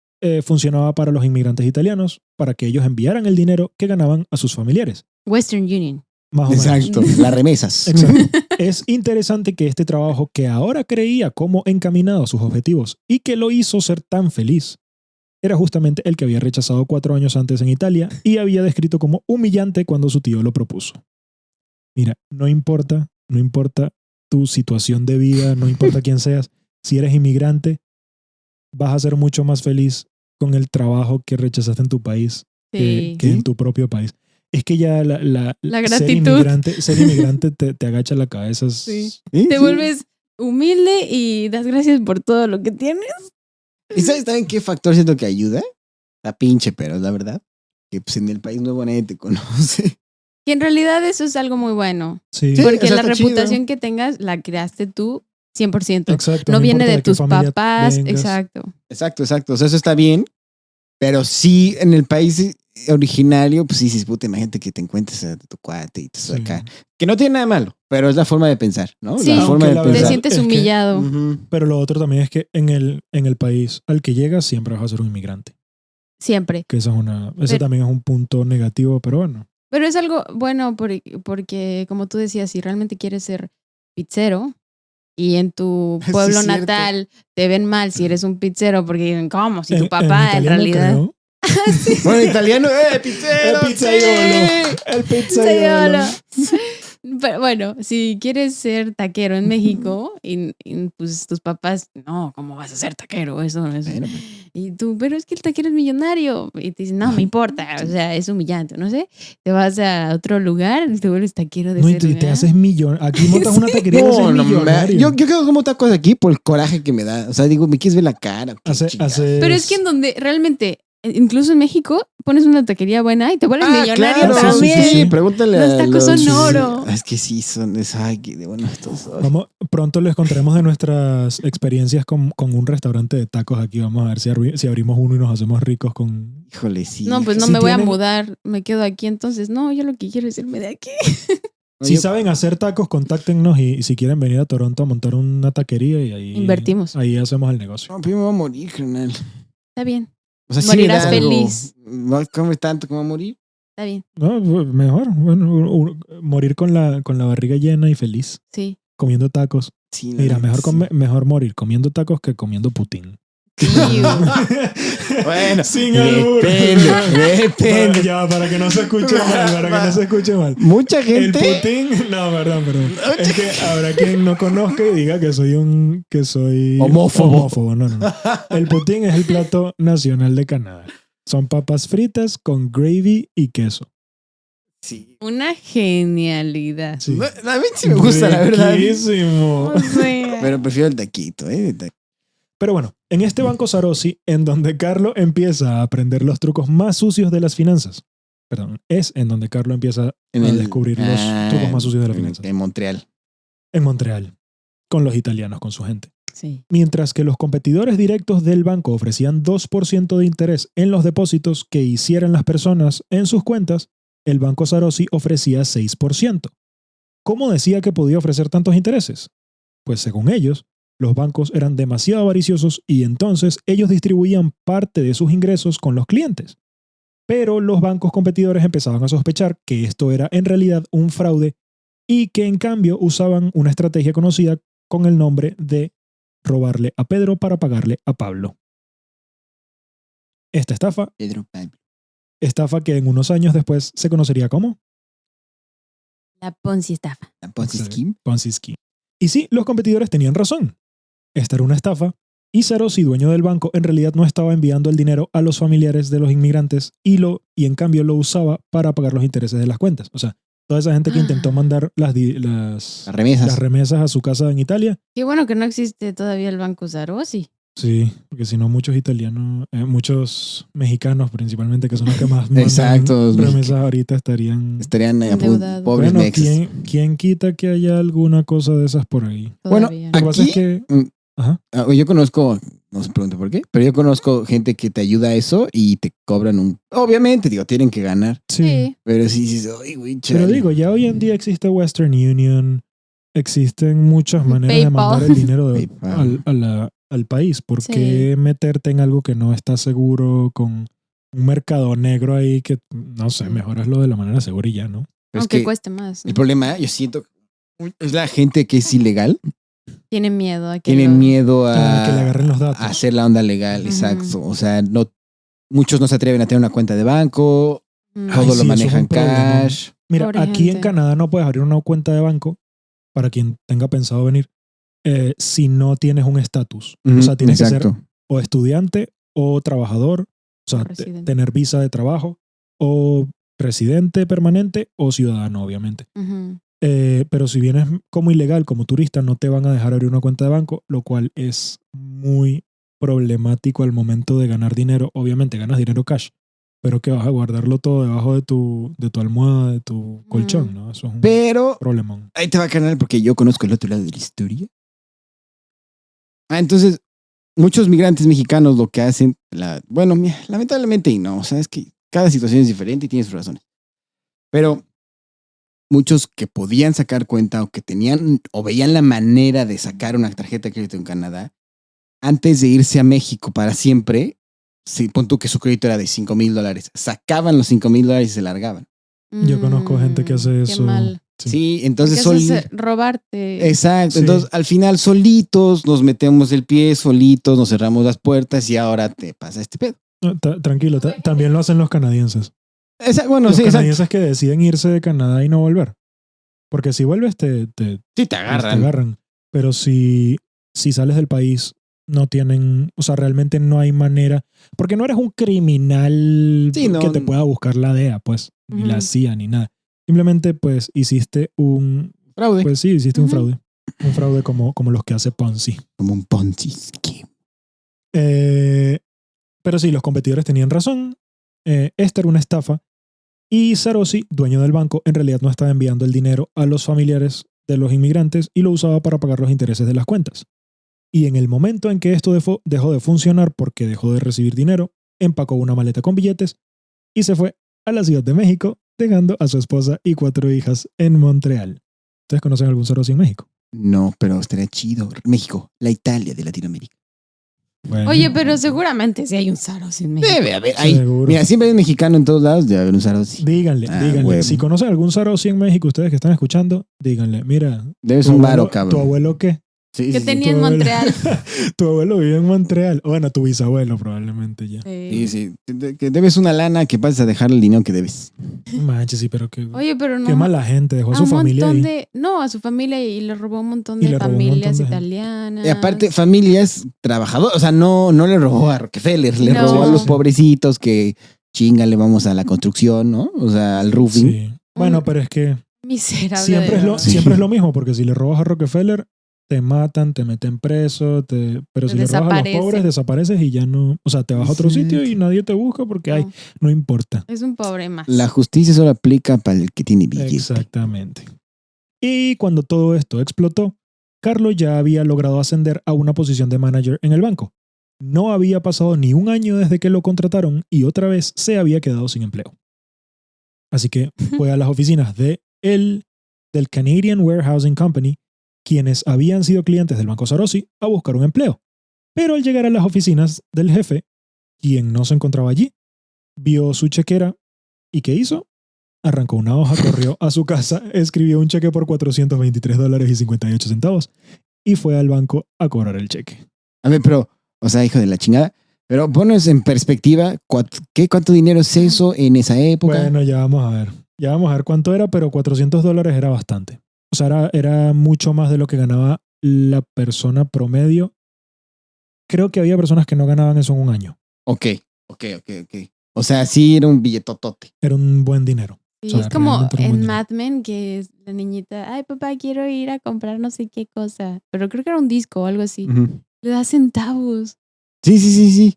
funcionaba para los inmigrantes italianos, para que ellos enviaran el dinero que ganaban a sus familiares. Western Union. Más o Exacto, menos. las remesas. Exacto. Es interesante que este trabajo que ahora creía como encaminado a sus objetivos y que lo hizo ser tan feliz, era justamente el que había rechazado 4 años antes en Italia y había descrito como humillante cuando su tío lo propuso. Mira, no importa tu situación de vida, no importa quién seas, si eres inmigrante, vas a ser mucho más feliz con el trabajo que rechazaste en tu país Sí. que en tu propio país. Es que ya La ser gratitud. inmigrante te agacha la cabeza. Sí. Sí, Te sí. vuelves humilde y das gracias por todo lo que tienes. ¿Y sabes también qué factor siento que ayuda? La pinche, pero la verdad. Que pues en el país nuevo nadie te conoce. Que en realidad eso es algo muy bueno. Sí, Sí. Porque o sea, la está chido. reputación que tengas la creaste tú 100%. exacto. No viene importa de qué tus familia papás. vengas. Exacto. Exacto. O sea, eso está bien. Pero sí, en el país originario, pues sí, dices, puta, imagínate que te encuentres a tu cuate y tú estás Sí. acá. Que no tiene nada de malo, pero es la forma de pensar, ¿no? Sí, la forma aunque de la Te verdad pensar. sientes es que- humillado. Ujú. Pero lo otro también es que en el país al que llegas siempre vas a ser un inmigrante. Siempre. Que eso ese Pero- también es un punto negativo, pero bueno. Pero es algo bueno porque, como tú decías, si realmente quieres ser pizzero y en tu Sí, pueblo es cierto. natal te ven mal si eres un pizzero porque dicen, ¿cómo? Si tu En papá en italiano, realidad... creo, Bueno, en italiano, pizzero. El pizzaiolo. El pizzaiolo. Pero bueno, si quieres ser taquero en México y pues tus papás, no, ¿cómo vas a ser taquero? Eso no es. Bueno, pues. Y tú, pero es que el taquero es millonario. Y te dicen, no me importa, o sea, es humillante, no sé. Te vas a otro lugar y te vuelves taquero de No, y ese te lugar. haces millonario. Aquí montas una taquería y te No, haces no, millonario. yo quedo como tacos aquí por el coraje que me da. O sea, digo, ¿me quieres ver la cara? ¿Qué chingada? Pero es que en donde realmente, incluso en México, pones una taquería buena y te vuelves millonario claro, también. sí. Pregúntale Los a tacos son oro. Es que sí, ay, qué de bueno estos son. Vamos, pronto les contaremos de nuestras experiencias con un restaurante de tacos aquí. Vamos a ver si abrimos uno y nos hacemos ricos con... Híjole, sí. No, pues no Si me voy a tienen- mudar, me quedo aquí. Entonces, no, yo lo que quiero es irme de aquí. No, Si yo- saben hacer tacos, contáctenos y si quieren venir a Toronto a montar una taquería y ahí... Invertimos. Ahí hacemos el negocio. No, pero yo me voy a morir, carnal. Está bien, O sea, sí Morirás me da algo. feliz. No vas a comer tanto como a morir. está bien. No, mejor. Bueno, morir con la barriga llena y feliz. Sí. Comiendo tacos. Sí, la Mira, neta, sí. mejor morir comiendo tacos que comiendo Putin. Iu. Bueno, Sin albur. depende. Ya, para que no se escuche mal, para que no se escuche mal. Mucha El gente. Putin, no, perdón. Es que habrá quien no conozca y diga que soy Homófobo. No. El Putin es el plato nacional de Canadá. Son papas fritas con gravy y queso. Sí. Una genialidad. Sí. No, a mí sí me gusta, la verdad. Riquísimo. O sea, Pero prefiero el taquito, ¿eh? Pero bueno, en este banco Sarosi, en donde Carlo empieza a aprender los trucos más sucios de las finanzas. Perdón, es en donde Carlo empieza a descubrir los trucos más sucios de las finanzas. En Montreal. En Montreal, con los italianos, con su gente. sí. Mientras que los competidores directos del banco ofrecían 2% de interés en los depósitos que hicieran las personas en sus cuentas, el Banco Sarosi ofrecía 6%. ¿Cómo decía que podía ofrecer tantos intereses? Pues según ellos, los bancos eran demasiado avariciosos y entonces ellos distribuían parte de sus ingresos con los clientes. Pero los bancos competidores empezaban a sospechar que esto era en realidad un fraude y que en cambio usaban una estrategia conocida con el nombre de robarle a Pedro para pagarle a Pablo. Esta Pedro Pablo. estafa que en unos años después se conocería como La Ponzi estafa. La Ponzi Scheme. Ponzi Scheme. Y sí, los competidores tenían razón. Esta era una estafa y Sarosi, dueño del banco, en realidad no estaba enviando el dinero a los familiares de los inmigrantes y en cambio lo usaba para pagar los intereses de las cuentas. O sea, toda esa gente que intentó mandar las remesas. las remesas a su casa en Italia. Qué bueno que no existe todavía el Banco Sarosi. Sí, porque si no muchos italianos, muchos mexicanos principalmente, que son los que más mandan Exacto, remesas ahorita estarían... Estarían Endeudados. pobres Bueno, mexas. ¿quién quita que haya alguna cosa de esas por ahí? Bueno, Todavía. Lo que pasa es Aquí- que... Ajá. Yo conozco, no se pregunte por qué, pero yo conozco gente que te ayuda a eso y te cobran un... Obviamente, digo, tienen que ganar. Sí. Sí. Pero sí dices, ay, güey, Pero chale". digo, ya hoy en día existe Western Union, existen muchas maneras de PayPal. mandar el dinero PayPal. al país. ¿Por qué meterte en algo que no está seguro con un mercado negro ahí que, no sé, mejor hazlo de la manera segura y ya, ¿no? Pero es Aunque que cueste más. ¿no? el problema, yo siento, es la gente que es ilegal, Tienen miedo a que tienen lo- miedo Que le agarren los datos. a hacer la onda legal, Ujú. exacto. O sea, muchos no se atreven a tener una cuenta de banco, Mm. Ay, todo sí, lo eso es manejan un problema. cash. Mira, Pobre aquí en gente. Canadá no puedes abrir una cuenta de banco para quien tenga pensado venir si no tienes un estatus. O sea, tienes que ser Exacto. o estudiante o trabajador, o sea, Residente. tener visa de trabajo, o residente permanente o ciudadano, obviamente. Ujú. Pero si vienes como ilegal, como turista, no te van a dejar abrir una cuenta de banco, lo cual es muy problemático al momento de ganar dinero. Obviamente ganas dinero cash, pero que vas a guardarlo todo debajo de tu almohada, de tu colchón, ¿no? Eso es un Pero problemón. ahí te va a carnal porque yo conozco el otro lado de la historia. Entonces, muchos migrantes mexicanos lo que hacen, bueno, lamentablemente y no, o sea, es que cada situación es diferente y tiene sus razones. Pero muchos que podían sacar cuenta o que tenían o veían la manera de sacar una tarjeta de crédito en Canadá, antes de irse a México para siempre, pon tú que su crédito era de $5,000, sacaban los $5,000 y se largaban. Yo conozco gente que hace Qué eso. mal. Sí, entonces Porque eso es robarte. Exacto, Sí. entonces al final solitos nos metemos el pie, solitos nos cerramos las puertas y ahora te pasa este pedo. No, tranquilo, también lo hacen los canadienses. Bueno, Los sí, exacto. canadienses que deciden irse de Canadá y no volver. Porque si vuelves te Sí, te agarran. agarran. Pero si sales del país, no tienen, o sea, realmente no hay manera. Porque no eres un criminal Sí, no. que te pueda buscar la DEA, pues, ni la Ujú. CIA, ni nada. Simplemente, pues, hiciste un Fraude. Pues sí, hiciste un Ujú. fraude. Un fraude como los que hace Ponzi. Como un Ponzi scheme. Pero sí, los competidores tenían razón. Esta era una estafa. Y Sarosi, dueño del banco, en realidad no estaba enviando el dinero a los familiares de los inmigrantes y lo usaba para pagar los intereses de las cuentas. Y en el momento en que esto dejó de funcionar porque dejó de recibir dinero, empacó una maleta con billetes y se fue a la Ciudad de México, dejando a su esposa y 4 hijas en Montreal. ¿Ustedes conocen algún Sarosi en México? No, pero estaría chido. México, la Italia de Latinoamérica. Bueno, Oye, pero seguramente sí hay un Saros en México. Debe haber. Ahí. seguro. Mira, siempre hay un mexicano en todos lados, debe haber un Sarosi. Díganle. huevo. Si conocen algún Sarosi en México, ustedes que están escuchando, díganle, mira, Debes ¿tu un abuelo- varo, cabrón. ¿Tu abuelo qué? Sí, Que sí, tenía Tu en abuelo- Montreal. Tu abuelo vive en Montreal. Bueno, tu bisabuelo probablemente ya. sí, sí. Que debes una lana que pases a dejar el dinero que debes. No manches, sí, pero Oye, pero no. qué mala gente. Dejó a su un familia montón ahí. No, a su familia y le robó un montón Y de le robó un familias montón de gente. italianas. Y aparte, familias trabajadoras. O sea, no le robó a Rockefeller, le No. robó a Sí, los sí. pobrecitos que chingale, vamos a la construcción, ¿no? O sea, al roofing. Sí. Bueno, pero es que Miserable. siempre de es, verdad. Sí. siempre es lo mismo, porque si le robas a Rockefeller, te matan, te meten preso, pero Te si le robas a los desaparece. pobres, desapareces y ya no, o sea, te vas a otro Exacto. sitio y nadie te busca porque, ay, No, no importa. es un pobre más. La justicia solo aplica para el que tiene billete. Exactamente. Y cuando todo esto explotó, Carlos ya había logrado ascender a una posición de manager en el banco. No había pasado ni un año desde que lo contrataron y otra vez se había quedado sin empleo. Así que fue a las oficinas del Canadian Warehousing Company, quienes habían sido clientes del Banco Sarosi, a buscar un empleo. Pero al llegar a las oficinas del jefe, quien no se encontraba allí, vio su chequera y ¿qué hizo? Arrancó una hoja, corrió a su casa, escribió un cheque por $423.58 y fue al banco a cobrar el cheque. A ver, pero, o sea, hijo de la chingada. Pero ponos en perspectiva, ¿cuánto dinero es eso en esa época? Bueno, ya vamos a ver. Ya vamos a ver cuánto era, pero $400 era bastante. O sea, era mucho más de lo que ganaba la persona promedio. Creo que había personas que no ganaban eso en un año. Ok. O sea, sí era un billetotote. Era un buen dinero. Sí, O sea, es como realmente era un buen en dinero. Mad Men que es la niñita, ay papá, quiero ir a comprar no sé qué cosa. Pero creo que era un disco o algo así. Ujú. Le da centavos. Sí.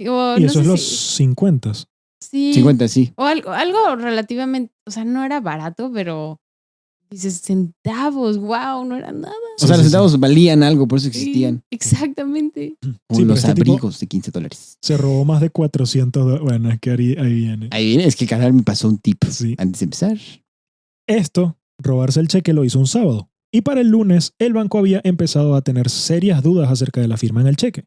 O, Y no eso sé es los si- 50. sí. 50, sí. O algo relativamente, o sea, no era barato, pero dices centavos, wow, no era nada. O sea, los centavos valían algo, por eso existían. Sí, exactamente. Como Sí, pero los este tipo abrigos de $15. se robó más de $400. Bueno, es que ahí viene. Ahí viene, es que el canal me pasó un tip Sí. antes de empezar. Esto, robarse el cheque, lo hizo un sábado. Y para el lunes, el banco había empezado a tener serias dudas acerca de la firma en el cheque.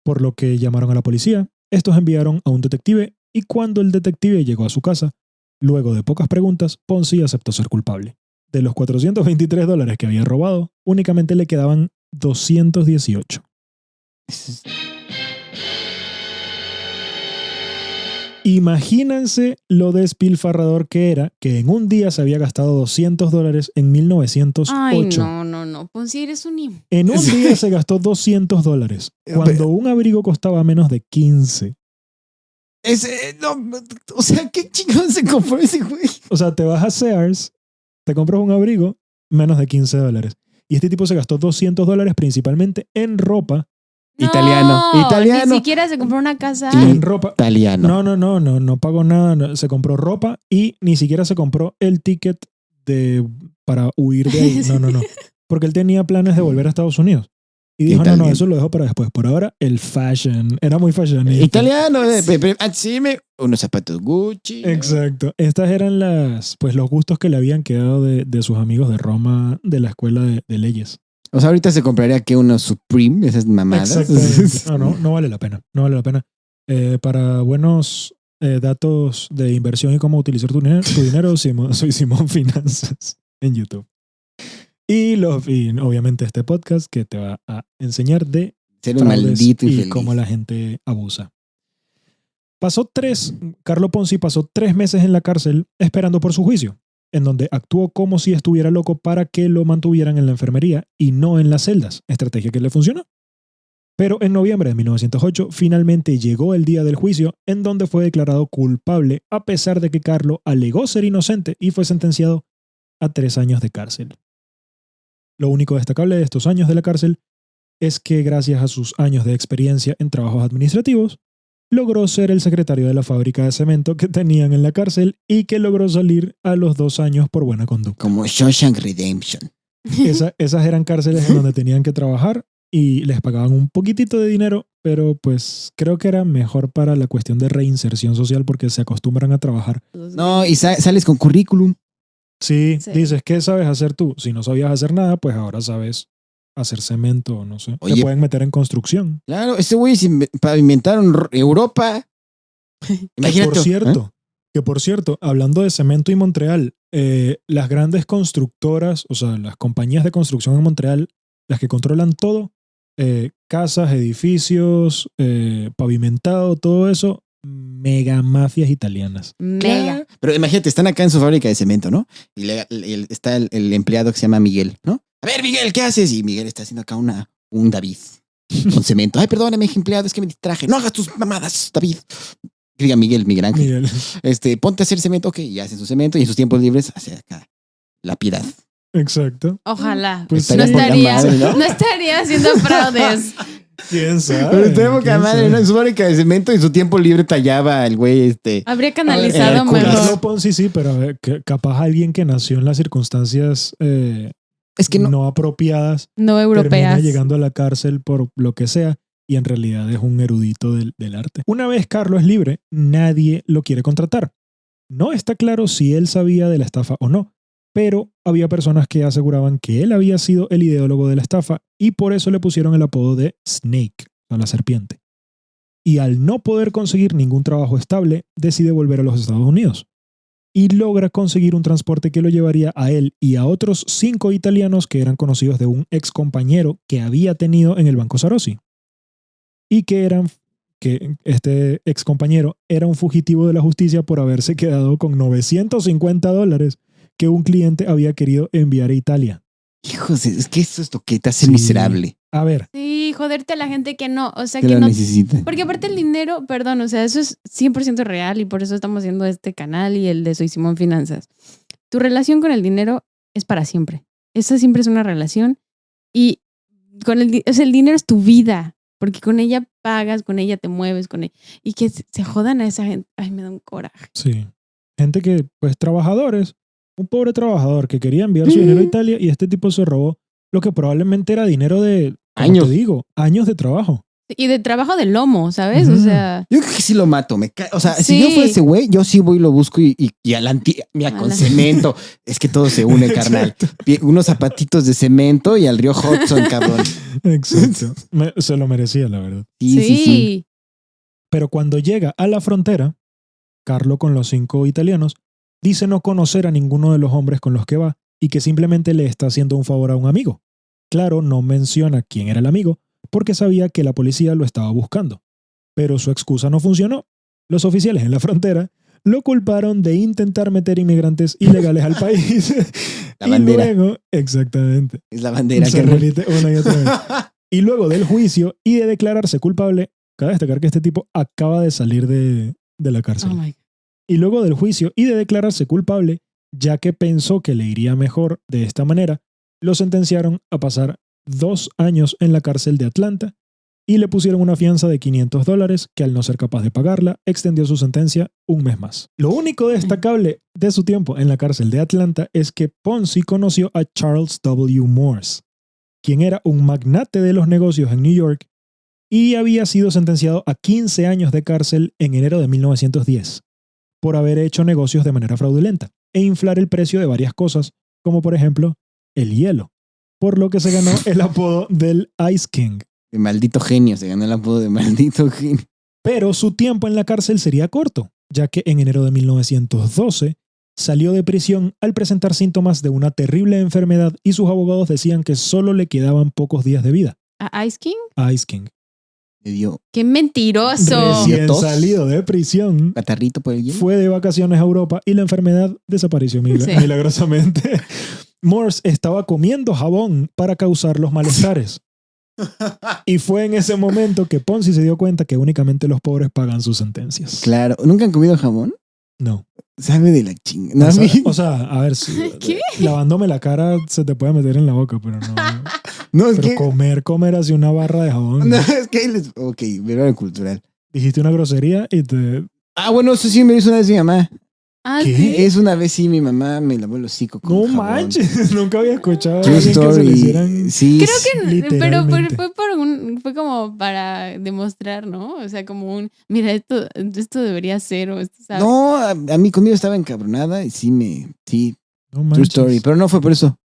Por lo que llamaron a la policía, estos enviaron a un detective y cuando el detective llegó a su casa, luego de pocas preguntas, Ponzi aceptó ser culpable. De los $423 que había robado, únicamente le quedaban 218. Imagínense lo despilfarrador que era, que en un día se había gastado $200 en 1908. Ay, no. Ponzi, eres un En un día se gastó $200, cuando un abrigo costaba menos de 15. O sea, ¿qué chingón se compró ese güey? O sea, te vas a Sears, te compras un abrigo, menos de $15. Y este tipo se gastó $200 principalmente en ropa. Italiano. Ni siquiera se compró una casa. En ropa. Italiano. No pagó nada. Se compró ropa y ni siquiera se compró el ticket para huir de ahí. No. Porque él tenía planes de volver a Estados Unidos. Y dijo, no, eso lo dejo para después. Por ahora, el fashion. Era muy fashionista. Italiano. Unos zapatos Gucci. Exacto. Estas eran los gustos que le habían quedado de sus amigos de Roma, de la escuela de leyes. O sea, ahorita se compraría que unos Supreme, esas mamadas. Exactamente. No vale la pena. No vale la pena. Para buenos datos de inversión y cómo utilizar tu dinero, soy Simón Finanzas en YouTube. Y obviamente este podcast que te va a enseñar de ser un maldito y feliz. Cómo la gente abusa. Carlo Ponzi pasó 3 meses en la cárcel esperando por su juicio, en donde actuó como si estuviera loco para que lo mantuvieran en la enfermería y no en las celdas, estrategia que le funcionó. Pero en noviembre de 1908 finalmente llegó el día del juicio, en donde fue declarado culpable a pesar de que Carlo alegó ser inocente y fue sentenciado a 3 años de cárcel. Lo único destacable de estos años de la cárcel es que gracias a sus años de experiencia en trabajos administrativos, logró ser el secretario de la fábrica de cemento que tenían en la cárcel y que logró salir a los 2 años por buena conducta. Como Shawshank Redemption. Esas eran cárceles en donde tenían que trabajar y les pagaban un poquitito de dinero, pero pues creo que era mejor para la cuestión de reinserción social porque se acostumbran a trabajar. No, y sales con currículum. Sí, dices, ¿qué sabes hacer tú? Si no sabías hacer nada, pues ahora sabes hacer cemento, no sé. Oye, te pueden meter en construcción. Claro, ese güey pavimentaron Europa. Imagínate. Que por cierto, hablando de cemento y Montreal, las grandes constructoras, o sea, las compañías de construcción en Montreal, las que controlan todo, casas, edificios, pavimentado, todo eso, mega mafias italianas. Mega. Pero imagínate, están acá en su fábrica de cemento, ¿no? Y está el empleado que se llama Miguel, ¿no? A ver, Miguel, ¿qué haces? Y Miguel está haciendo acá un David con cemento. Ay, perdóname, empleado, es que me distraje. No hagas tus mamadas, David. Diga Miguel Ángel. Ponte a hacer cemento, ok, y hacen su cemento y en sus tiempos libres hace acá la piedad. Exacto. Ojalá. Pues no estaría haciendo fraudes. ¿Quién sabe? Pero está poca madre, ¿no? En su fábrica de cemento y en su tiempo libre tallaba el güey Habría canalizado mejor. Ponzi sí, pero capaz alguien que nació en las circunstancias es que no apropiadas, no europeas, termina llegando a la cárcel por lo que sea y en realidad es un erudito del arte. Una vez Carlo es libre, nadie lo quiere contratar. No está claro si él sabía de la estafa o no, pero había personas que aseguraban que él había sido el ideólogo de la estafa y por eso le pusieron el apodo de Snake, o la serpiente. Y al no poder conseguir ningún trabajo estable, decide volver a los Estados Unidos. Y logra conseguir un transporte que lo llevaría a él y a otros 5 italianos que eran conocidos de un ex compañero que había tenido en el Banco Sarosy. Y que este ex compañero era un fugitivo de la justicia por haberse quedado con $950 que un cliente había querido enviar a Italia. Hijos, es que eso es lo que te hace miserable. A ver. Sí, joderte a la gente que no, o sea, que no necesita. Porque aparte el dinero, perdón, o sea, eso es 100% real y por eso estamos haciendo este canal y el de Soy Simón Finanzas. Tu relación con el dinero es para siempre. Esa siempre es una relación y el dinero es tu vida, porque con ella pagas, con ella te mueves, con ella, y que se jodan a esa gente. Ay, me da un coraje. Sí. Gente que, pues, trabajadores, un pobre trabajador que quería enviar su dinero a Italia y este tipo se robó lo que probablemente era dinero de, años. Te digo, años de trabajo. Y de trabajo de lomo, ¿sabes? O sea... Yo creo que sí lo mato. O sea, sí. Si yo fuera ese güey, yo sí voy y lo busco y mira, con cemento. Es que todo se une, carnal. Unos zapatitos de cemento y al río Hudson, cabrón. Exacto. Se lo merecía, la verdad. Sí. Pero cuando llega a la frontera, Carlo con los 5 italianos dice no conocer a ninguno de los hombres con los que va y que simplemente le está haciendo un favor a un amigo. Claro, no menciona quién era el amigo porque sabía que la policía lo estaba buscando. Pero su excusa no funcionó los oficiales en la frontera lo culparon de intentar meter inmigrantes ilegales al país. La bandera. Y luego, exactamente. Es la bandera Se que repite una y otra vez. Y luego del juicio y de declararse culpable, cabe destacar que este tipo acaba de salir de la cárcel. Oh my God. Y luego del juicio y de declararse culpable, ya que pensó que le iría mejor de esta manera, lo sentenciaron a pasar 2 años en la cárcel de Atlanta y le pusieron una fianza de $500 que al no ser capaz de pagarla, extendió su sentencia un mes más. Lo único destacable de su tiempo en la cárcel de Atlanta es que Ponzi conoció a Charles W. Morse, quien era un magnate de los negocios en New York y había sido sentenciado a 15 años de cárcel en enero de 1910 por haber hecho negocios de manera fraudulenta e inflar el precio de varias cosas, como por ejemplo el hielo, por lo que se ganó el apodo del Ice King. De maldito genio, se ganó el apodo de maldito genio. Pero su tiempo en la cárcel sería corto, ya que en enero de 1912 salió de prisión al presentar síntomas de una terrible enfermedad y sus abogados decían que solo le quedaban pocos días de vida. ¿A Ice King? Ice King. Le dio ¡Qué mentiroso! Sí. Recién tos. salido de prisión, catarrito por el hielo. fue de vacaciones a Europa y la enfermedad desapareció Sí. milagrosamente. Morse estaba comiendo jabón para causar los malestares. Y fue en ese momento que Ponzi se dio cuenta que únicamente los pobres pagan sus sentencias. Claro. ¿Nunca han comido jamón? No. Sabe de la chingada. O sea, a ver, si ¿Qué? lavándome la cara se te puede meter en la boca, pero no. No, es Pero que... comer así una barra de jabón. No, es que ahí les... Ok, verano cultural. Dijiste una grosería y te... Ah, bueno, eso sí me lo hizo una vez mi mamá. Ah, ¿Qué? sí. Es una vez sí mi mamá me lavó el hocico con No jabón. manches, nunca había escuchado a True alguien que se le story. hicieran... Sí. Creo que, pero Literalmente. fue como para demostrar, ¿no? O sea, como un, mira, esto debería ser, o esto, ¿sabes? No, a mí conmigo estaba encabronada y sí, No true manches. story. Pero no fue por eso.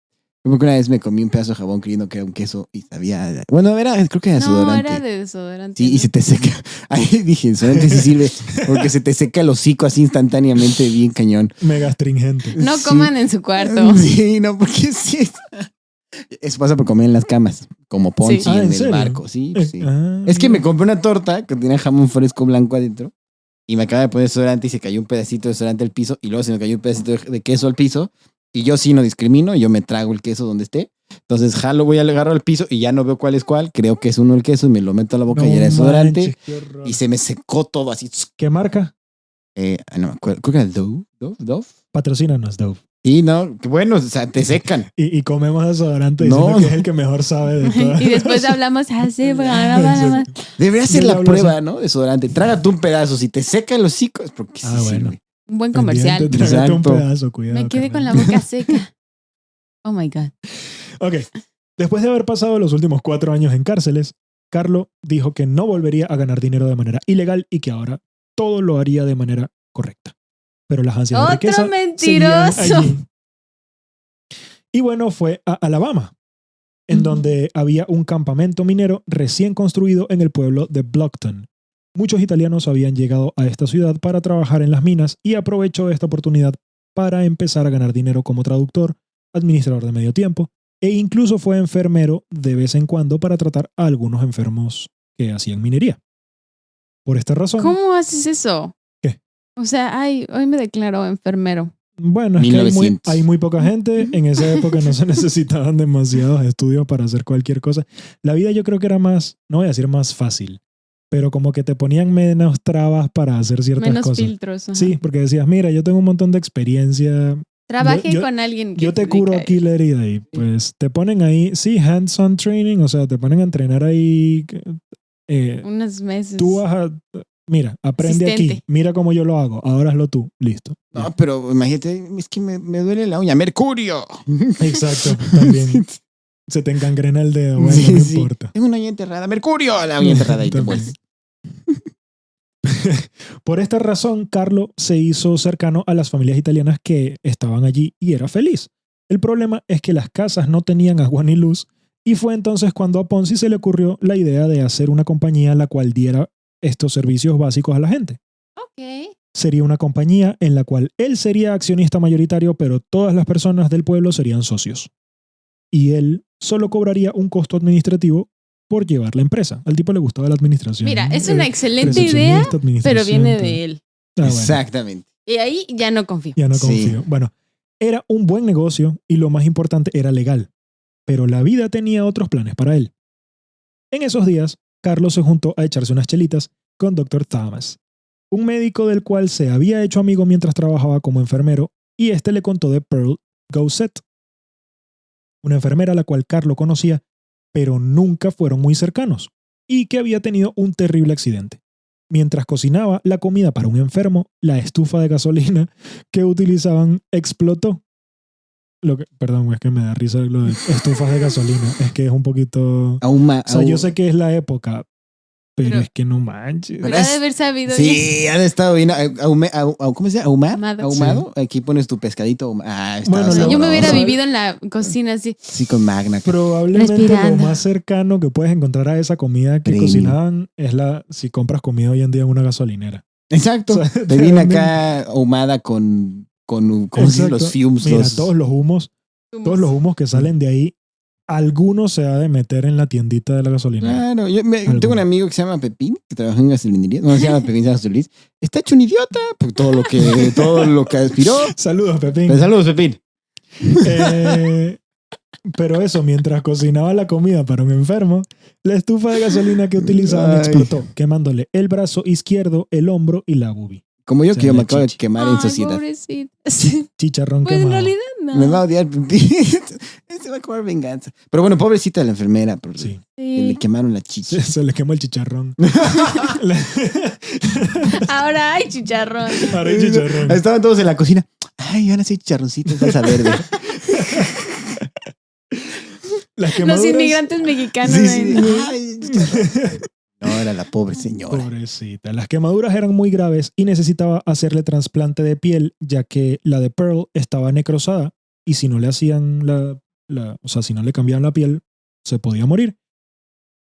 Fue porque una vez me comí un pedazo de jabón creyendo que era un queso y sabía... Bueno, creo que era No, desodorante. era de desodorante. Sí, y ¿no? se te seca. Ahí dije, desodorante sí sirve porque se te seca el hocico así instantáneamente, bien cañón. Mega astringente. No Sí. coman en su cuarto. Sí, no, porque sí. Eso pasa por comer en las camas, como Ponzi Sí. Ah, en ¿en el serio? barco, sí. Sí. Ah, Es que me mira. compré una torta que tenía jamón fresco blanco adentro y me acaba de poner desodorante y se cayó un pedacito de desodorante al piso y luego se me cayó un pedacito de queso al piso y yo sí no discrimino, yo me trago el queso donde esté. Entonces voy a agarrar al piso y ya no veo cuál es cuál, creo que es uno el queso y me lo meto a la boca No y era desodorante manches, qué horror. y se me secó todo así. ¿Qué marca? No me acuerdo, creo que era Dove. Patrocínanos, Dove. Sí, no, que bueno, o sea, te secan. Y comemos desodorante No, diciendo que no. es el que mejor sabe de todo. Y después hablamos así, Exacto. Debería ser Yo le la hablo prueba, así. ¿no? Desodorante. Trágate un pedazo. Si te seca el hocico es porque sí Ah, bueno. sirve. un buen comercial. Pendiente, trágate un Exacto. pedazo, cuidado. Me quedé con la carnal. boca seca. Oh my God. Ok. Después de haber pasado los últimos 4 años en cárceles, Carlo dijo que no volvería a ganar dinero de manera ilegal y que ahora todo lo haría de manera correcta. Pero las ansias de ¡Otro riqueza mentiroso! seguían allí. Y bueno, fue a Alabama, en Ujú. donde había un campamento minero recién construido en el pueblo de Blockton. Muchos italianos habían llegado a esta ciudad para trabajar en las minas y aprovechó esta oportunidad para empezar a ganar dinero como traductor, administrador de medio tiempo e incluso fue enfermero de vez en cuando para tratar a algunos enfermos que hacían minería. Por esta razón, ¿Cómo haces eso? ¿Qué? O sea, hoy me declaro enfermero. bueno, es que 1900. hay muy poca gente. En esa época no se necesitaban demasiados estudios para hacer cualquier cosa. La vida yo creo que era más, no voy a decir más fácil, pero como que te ponían menos trabas para hacer ciertas Menos cosas. filtros. ajá. Sí, porque decías, mira, yo tengo un montón de experiencia, Trabajé yo- con alguien que yo te se curo dedica a aquí la herida y pues te ponen ahí, sí, hands-on training, o sea, te ponen a entrenar ahí. unos meses. Tú vas a, mira, aprende aquí, Asistente. mira cómo yo lo hago, ahora hazlo tú, listo. Ya. No, pero imagínate, es que me duele la uña. ¡Mercurio! Exacto, también. Se te encangrena el dedo, bueno, Sí, no sí. importa. Tengo una uña enterrada. ¡Mercurio! La uña enterrada y te También. vuelves. Por esta razón, Carlo se hizo cercano a las familias italianas que estaban allí y era feliz. El problema es que las casas no tenían agua ni luz y fue entonces cuando a Ponzi se le ocurrió la idea de hacer una compañía la cual diera estos servicios básicos a la gente. Ok. Sería una compañía en la cual él sería accionista mayoritario, pero todas las personas del pueblo serían socios. Y él solo cobraría un costo administrativo por llevar la empresa. Al tipo le gustaba la administración. Mira, es una excelente idea, pero viene de él. Ah, bueno, Exactamente. Y ahí ya no confío. ya no Sí. confío. Bueno, era un buen negocio y lo más importante era legal. Pero la vida tenía otros planes para él. En esos días, Carlos se juntó a echarse unas chelitas con Dr. Thomas, un médico del cual se había hecho amigo mientras trabajaba como enfermero, y este le contó de Pearl Gossett, una enfermera a la cual Carlos conocía, pero nunca fueron muy cercanos, y que había tenido un terrible accidente. Mientras cocinaba la comida para un enfermo, la estufa de gasolina que utilizaban explotó. Perdón, es que me da risa lo de estufas de gasolina. Es que es un poquito... O sea, yo sé que es la época, pero es que no manches. Pero ha de haber sabido. Sí, han estado bien. ¿Cómo se llama? Ahumado. Ahumado. Aquí pones tu pescadito. Bueno, O sea, yo me hubiera sabroso. vivido en la cocina así. Sí, con Magna. Probablemente Respirando. lo más cercano que puedes encontrar a esa comida que Premium. cocinaban es si compras comida hoy en día en una gasolinera. Exacto. O sea, Te viene realmente- acá ahumada con ¿cómo se dice? Exacto. Los fumes. Mira, todos los humos que Mm. salen de ahí, alguno se ha de meter en la tiendita de la gasolinera. Claro, yo Algo. tengo un amigo que se llama Pepín, que trabaja en gasolinería. No se llama Pepín, se llama Solís. Está hecho un idiota por todo lo que aspiró. Saludos, Pepín. Pero saludos, Pepín. Pero eso, mientras cocinaba la comida para un enfermo, la estufa de gasolina que utilizaban Ay. explotó, quemándole el brazo izquierdo, el hombro y la boobie. Como yo, Se que yo la me acabo de chichi. quemar en Ay, sociedad. pobrecita. Sí. Chicharrón Pues en quemado. realidad no. Me va a odiar Pepín. Se va a cobrar venganza. Pero bueno, pobrecita de la enfermera, porque Sí. que le Sí. quemaron la chicha. Se le quemó el chicharrón. Ahora hay chicharrón. Ahora hay chicharrón. Estaban todos en la cocina. Ay, van a hacer chicharroncitos, salsa verde. Las Los quemaduras. inmigrantes mexicanos. Sí, sí. en- Ay, chicharrón. No, era la pobre señora. Pobrecita. Las quemaduras eran muy graves y necesitaba hacerle trasplante de piel, ya que la de Pearl estaba necrosada y si no le hacían o sea, si no le cambiaban la piel, se podía morir.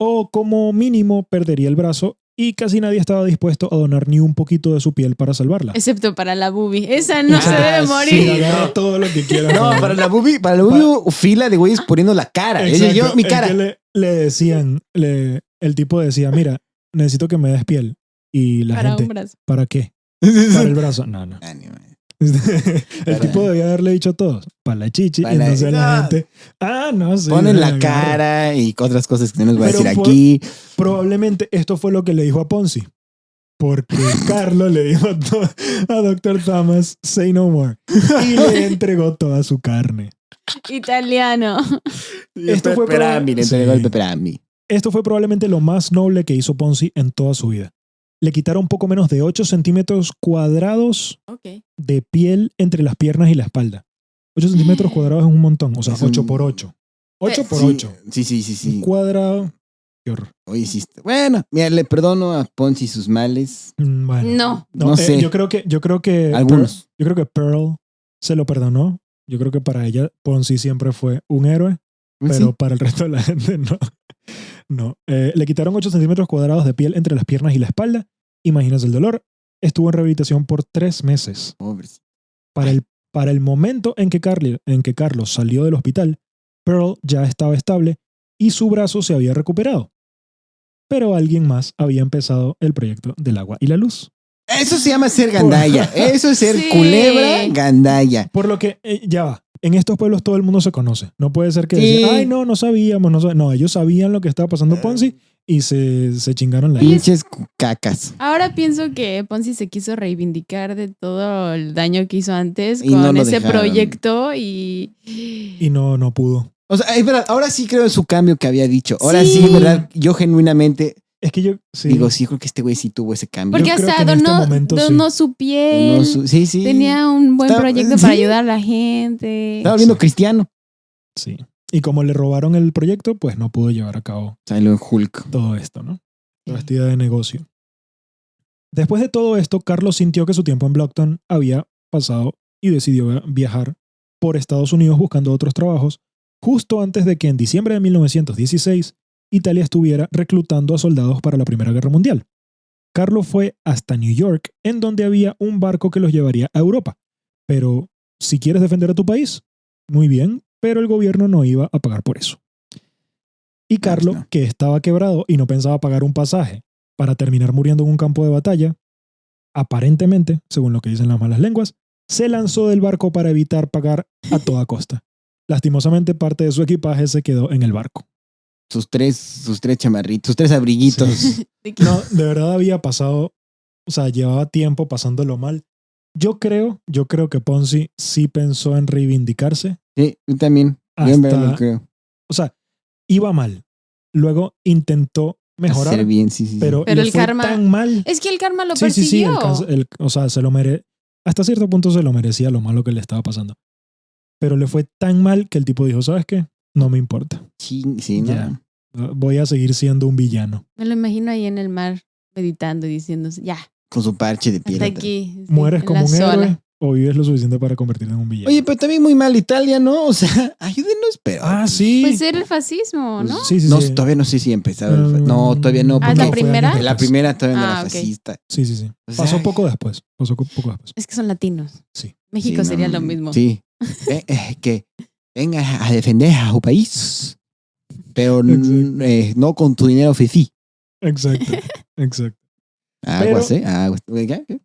O como mínimo perdería el brazo y casi nadie estaba dispuesto a donar ni un poquito de su piel para salvarla. Excepto para la boobie. Esa no se Ah, debe sí, morir. Sí, agarra todo lo que quiera. No, para la boobie hubo fila de güeyes poniendo la cara. Exacto. Yo, mi Es cara. que le decían, el tipo decía, mira, necesito que me des piel. Y la Para gente, un brazo. ¿para qué? Para el brazo. No, no. Ah, ni madre. El tipo debía haberle dicho a todos, para la chichi. Para Y la- entonces la no. gente, no sé. Ponen la agarra. cara y otras cosas que no les voy a Pero decir por- aquí. Probablemente esto fue lo que le dijo a Ponzi. Porque Carlos le dijo a Dr. Thomas, say no more. Y le entregó toda su carne. Italiano. Esto fue Pepperami, le Sí. entregó el pepperami. Esto fue probablemente lo más noble que hizo Ponzi en toda su vida. Le quitaron poco menos de 8 centímetros cuadrados Ok. de piel entre las piernas y la espalda. 8 centímetros cuadrados es un montón. O sea, Es un- 8 por 8. 8 por Sí, 8. Sí. Un cuadrado. Qué horror. Oye, sí. Bueno, mira, le perdono a Ponzi sus males. Bueno. No. No sé. Yo creo que Algunos. yo creo que Pearl se lo perdonó. Yo creo que para ella Ponzi siempre fue un héroe, pero Sí. para el resto de la gente no. No. Le quitaron 8 centímetros cuadrados de piel entre las piernas y la espalda. Imagínate el dolor. Estuvo en rehabilitación por 3 meses. Pobres. Para el momento en que Carlos salió del hospital, Pearl ya estaba estable y su brazo se había recuperado. Pero alguien más había empezado el proyecto del agua y la luz. Eso se llama ser gandalla. Eso es ser Sí. culebra gandalla. Por lo que, ya va, en estos pueblos todo el mundo se conoce. No puede ser que Sí. decir, ay, no sabíamos. No, ellos sabían lo que estaba pasando Ponzi y se chingaron la Oye, Pinches cacas. Ahora pienso que Ponzi se quiso reivindicar de todo el daño que hizo antes Y con no lo ese dejaron. proyecto y y no pudo. O sea, es verdad, ahora sí creo en su cambio que había dicho. Ahora Sí. sí, verdad, yo genuinamente Es que yo, sí. digo, sí, creo que este güey sí tuvo ese cambio. porque Yo creo hasta que en este donó, momento sí. donó su piel. No, sí. Tenía un buen Estaba- proyecto sí. para ayudar a la gente. Estaba viendo cristiano. Sí. Y como le robaron el proyecto, pues no pudo llevar a cabo Salió en Hulk. todo esto, ¿no? Toda esta idea de negocio. Después de todo esto, Carlos sintió que su tiempo en Blockton había pasado y decidió viajar por Estados Unidos buscando otros trabajos, justo antes de que en diciembre de 1916 Italia estuviera reclutando a soldados para la Primera Guerra Mundial. Carlos fue hasta New York, en donde había un barco que los llevaría a Europa. Pero si quieres defender a tu país, muy bien, pero el gobierno no iba a pagar por eso. Y Carlo, no. que estaba quebrado y no pensaba pagar un pasaje para terminar muriendo en un campo de batalla, aparentemente, según lo que dicen las malas lenguas, se lanzó del barco para evitar pagar a toda costa. Lastimosamente, parte de su equipaje se quedó en el barco. Sus tres chamarritos, sus 3 abriguitos. ¿De qué? No, de verdad había pasado, o sea, llevaba tiempo pasándolo mal. Yo creo que Ponzi sí pensó en reivindicarse. Sí, yo también. Yo en verdad lo creo. O sea, iba mal. Luego intentó mejorar, Hacer bien, sí. pero Pero le el fue karma- tan mal. Es que el karma lo Sí, persiguió. o sea, se lo hasta cierto punto se lo merecía lo malo que le estaba pasando. Pero le fue tan mal que el tipo dijo, ¿sabes qué? No me importa. Sí, no. Ya. Voy a seguir siendo un villano. Me lo imagino ahí en el mar meditando y diciéndose, ya, Con su parche de piel. hasta aquí. sí, ¿Mueres en como la un sola. héroe o vives lo suficiente para convertirte en un villano? Oye, pero también muy mal Italia, ¿no? O sea, ayúdenos, pero... Sí. Pues era el fascismo, ¿no? Sí. No, todavía no sé si empezaba. No, todavía no. ¿Ah, es la porque primera? fue años La después. primera todavía no era Ah, ok. fascista. Sí. O sea, Pasó poco después. Es que son latinos. Sí. México sí, sería no, lo mismo. Sí. Que venga a defender a su país, pero no con tu dinero fifi. Exacto. Aguas, Aguas. ¿Qué?